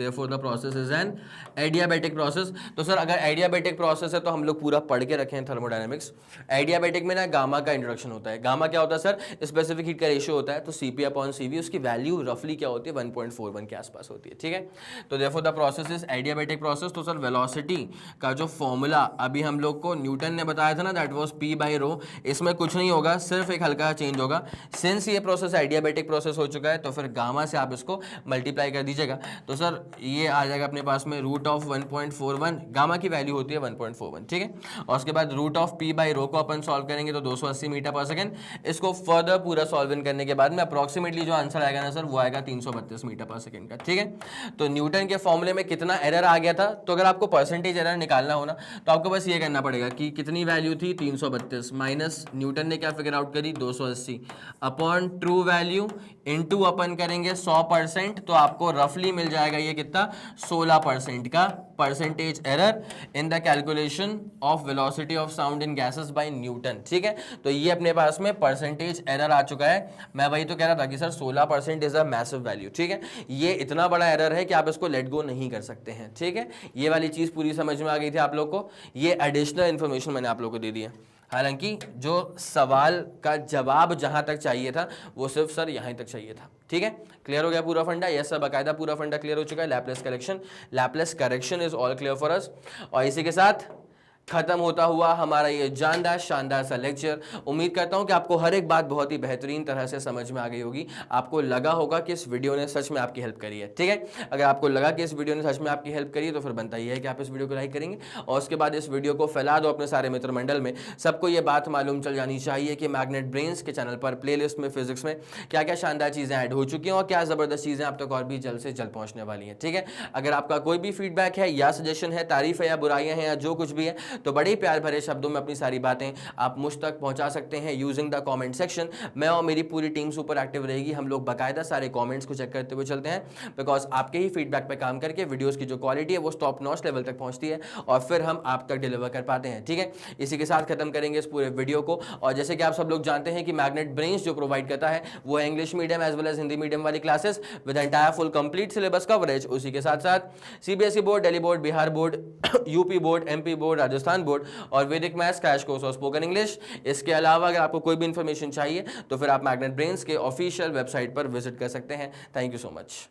तो सर अगर एडियाबैटिक प्रोसेस है तो हम लोग पूरा पढ़ के रखे हैं थर्मोडायनेमिक्स। एडियाबैटिक में ना गामा का इंट्रोडक्शन होता है। गामा क्या होता है सर? स्पेसिफिक हीट का रेशियो होता है, तो Cp/Cv उसकी वैल्यू रफली क्या होती है 1.41 के आसपास होती है। ठीक है, तो therefore the process is adiabatic process. तो सर वेलोसिटी का जो फॉर्मूला अभी हम लोग को न्यूटन ने बताया था ना, दैट वाज P/ρ। इसमें कुछ नहीं होगा, सिर्फ एक हल्का चेंज होगा। सिंस ये प्रोसेस एडियाबैटिक प्रोसेस हो चुका है तो फिर गामा से आप इसको मल्टीप्लाई कर दीजिएगा, तो सर ये आ जाएगा अपने पास में √1.41। गामा की वैल्यू होती है 1.41। ठीक है, और उसके बाद √P/ρ को अपन सॉल्व करेंगे तो 280 मीटर पर सेकेंड। इसको फर्दर पूरा सॉल्व इन करने के बाद में अप्रोक्सीमेटली जो आंसर आएगा ना सर वो आएगा 332 मीटर पर सेकेंड का। ठीक है, तो न्यूटन के फॉर्मूले में कितना एरर आ गया था, तो अगर आपको परसेंटेज एरर निकालना हो ना तो आपको बस ये करना पड़ेगा कि कितनी वैल्यू थी 332 माइनस न्यूटन ने क्या फिगर आउट करी 280 अपॉन ट्रू वैल्यू इनटू अपन करेंगे 100%, तो आपको रफली मिल जाएगा ये कितना 16% का percentage error in the calculation of velocity of sound in gases bye Newton. ठीक है, तो ये अपने पास में परसेंटेज एरर आ चुका है। मैं वही तो कह रहा था कि sir 16% is a massive value. ठीक है, ये इतना बड़ा एरर है कि आप इसको लेट गो नहीं कर सकते हैं। ठीक है, ये वाली चीज पूरी समझ में आ गई थी आप लोग को। ये एडिशनल इन्फॉर्मेशन मैंने आप लोग को दे दी है, हालांकि जो सवाल का जवाब जहां तक चाहिए था वो सिर्फ सर यहीं तक चाहिए था। ठीक है, क्लियर हो गया पूरा फंडा? यस सर, बाकायदा पूरा फंडा क्लियर हो चुका है। Laplace correction is all clear for us. और इसी के साथ खत्म होता हुआ हमारा ये जानदार शानदार सा लेक्चर। उम्मीद करता हूं कि आपको हर एक बात बहुत ही बेहतरीन तरह से समझ में आ गई होगी। आपको लगा होगा कि इस वीडियो ने सच में आपकी हेल्प करी है। ठीक है, अगर आपको लगा कि इस वीडियो ने सच में आपकी हेल्प करी है तो फिर बनता ही है कि आप इस वीडियो को लाइक करेंगे और उसके बाद इस वीडियो को फैला दो अपने सारे मित्र मंडल में। सबको ये बात मालूम चल जानी चाहिए कि मैग्नेट ब्रेन्स के चैनल पर प्लेलिस्ट में फिजिक्स में क्या क्या शानदार चीज़ें ऐड हो चुकी हैं और क्या ज़बरदस्त चीज़ें आप तक और भी जल्द से जल्द पहुँचने वाली हैं। ठीक है, अगर आपका कोई भी फीडबैक है या सजेशन है, तारीफ है या बुराइयाँ हैं या जो कुछ भी है, तो बड़े प्यार भरे शब्दों में अपनी सारी बातें आप मुझ तक पहुंचा सकते हैं यूजिंग द कमेंट सेक्शन। मैं और मेरी पूरी टीम सुपर एक्टिव रहेगी। हम लोग बाकायदा सारे कमेंट्स को चेक करते हुए चलते हैं, बिकॉज आपके ही फीडबैक पे काम करके वीडियोस की जो क्वालिटी है वो टॉप नॉच लेवल तक पहुंचती है और फिर हम आप तक डिलीवर कर पाते हैं। ठीक है, इसी के साथ खत्म करेंगे इस पूरे वीडियो को। और जैसे कि आप सब लोग जानते हैं कि मैग्नेट ब्रेन्स जो प्रोवाइड करता है वो है English medium as well as Hindi medium वाली classes with entire full complete syllabus coverage. उसी के साथ साथ CBSE board, Delhi board, Bihar board, UP board, MP board, Rajasthan board और वैदिक मैथ्स क्रैश कोर्स और स्पोकन इंग्लिश। इसके अलावा अगर आपको कोई भी इंफॉर्मेशन चाहिए तो फिर आप मैग्नेट ब्रेन्स के ऑफिशियल वेबसाइट पर विजिट कर सकते हैं। Thank you so much.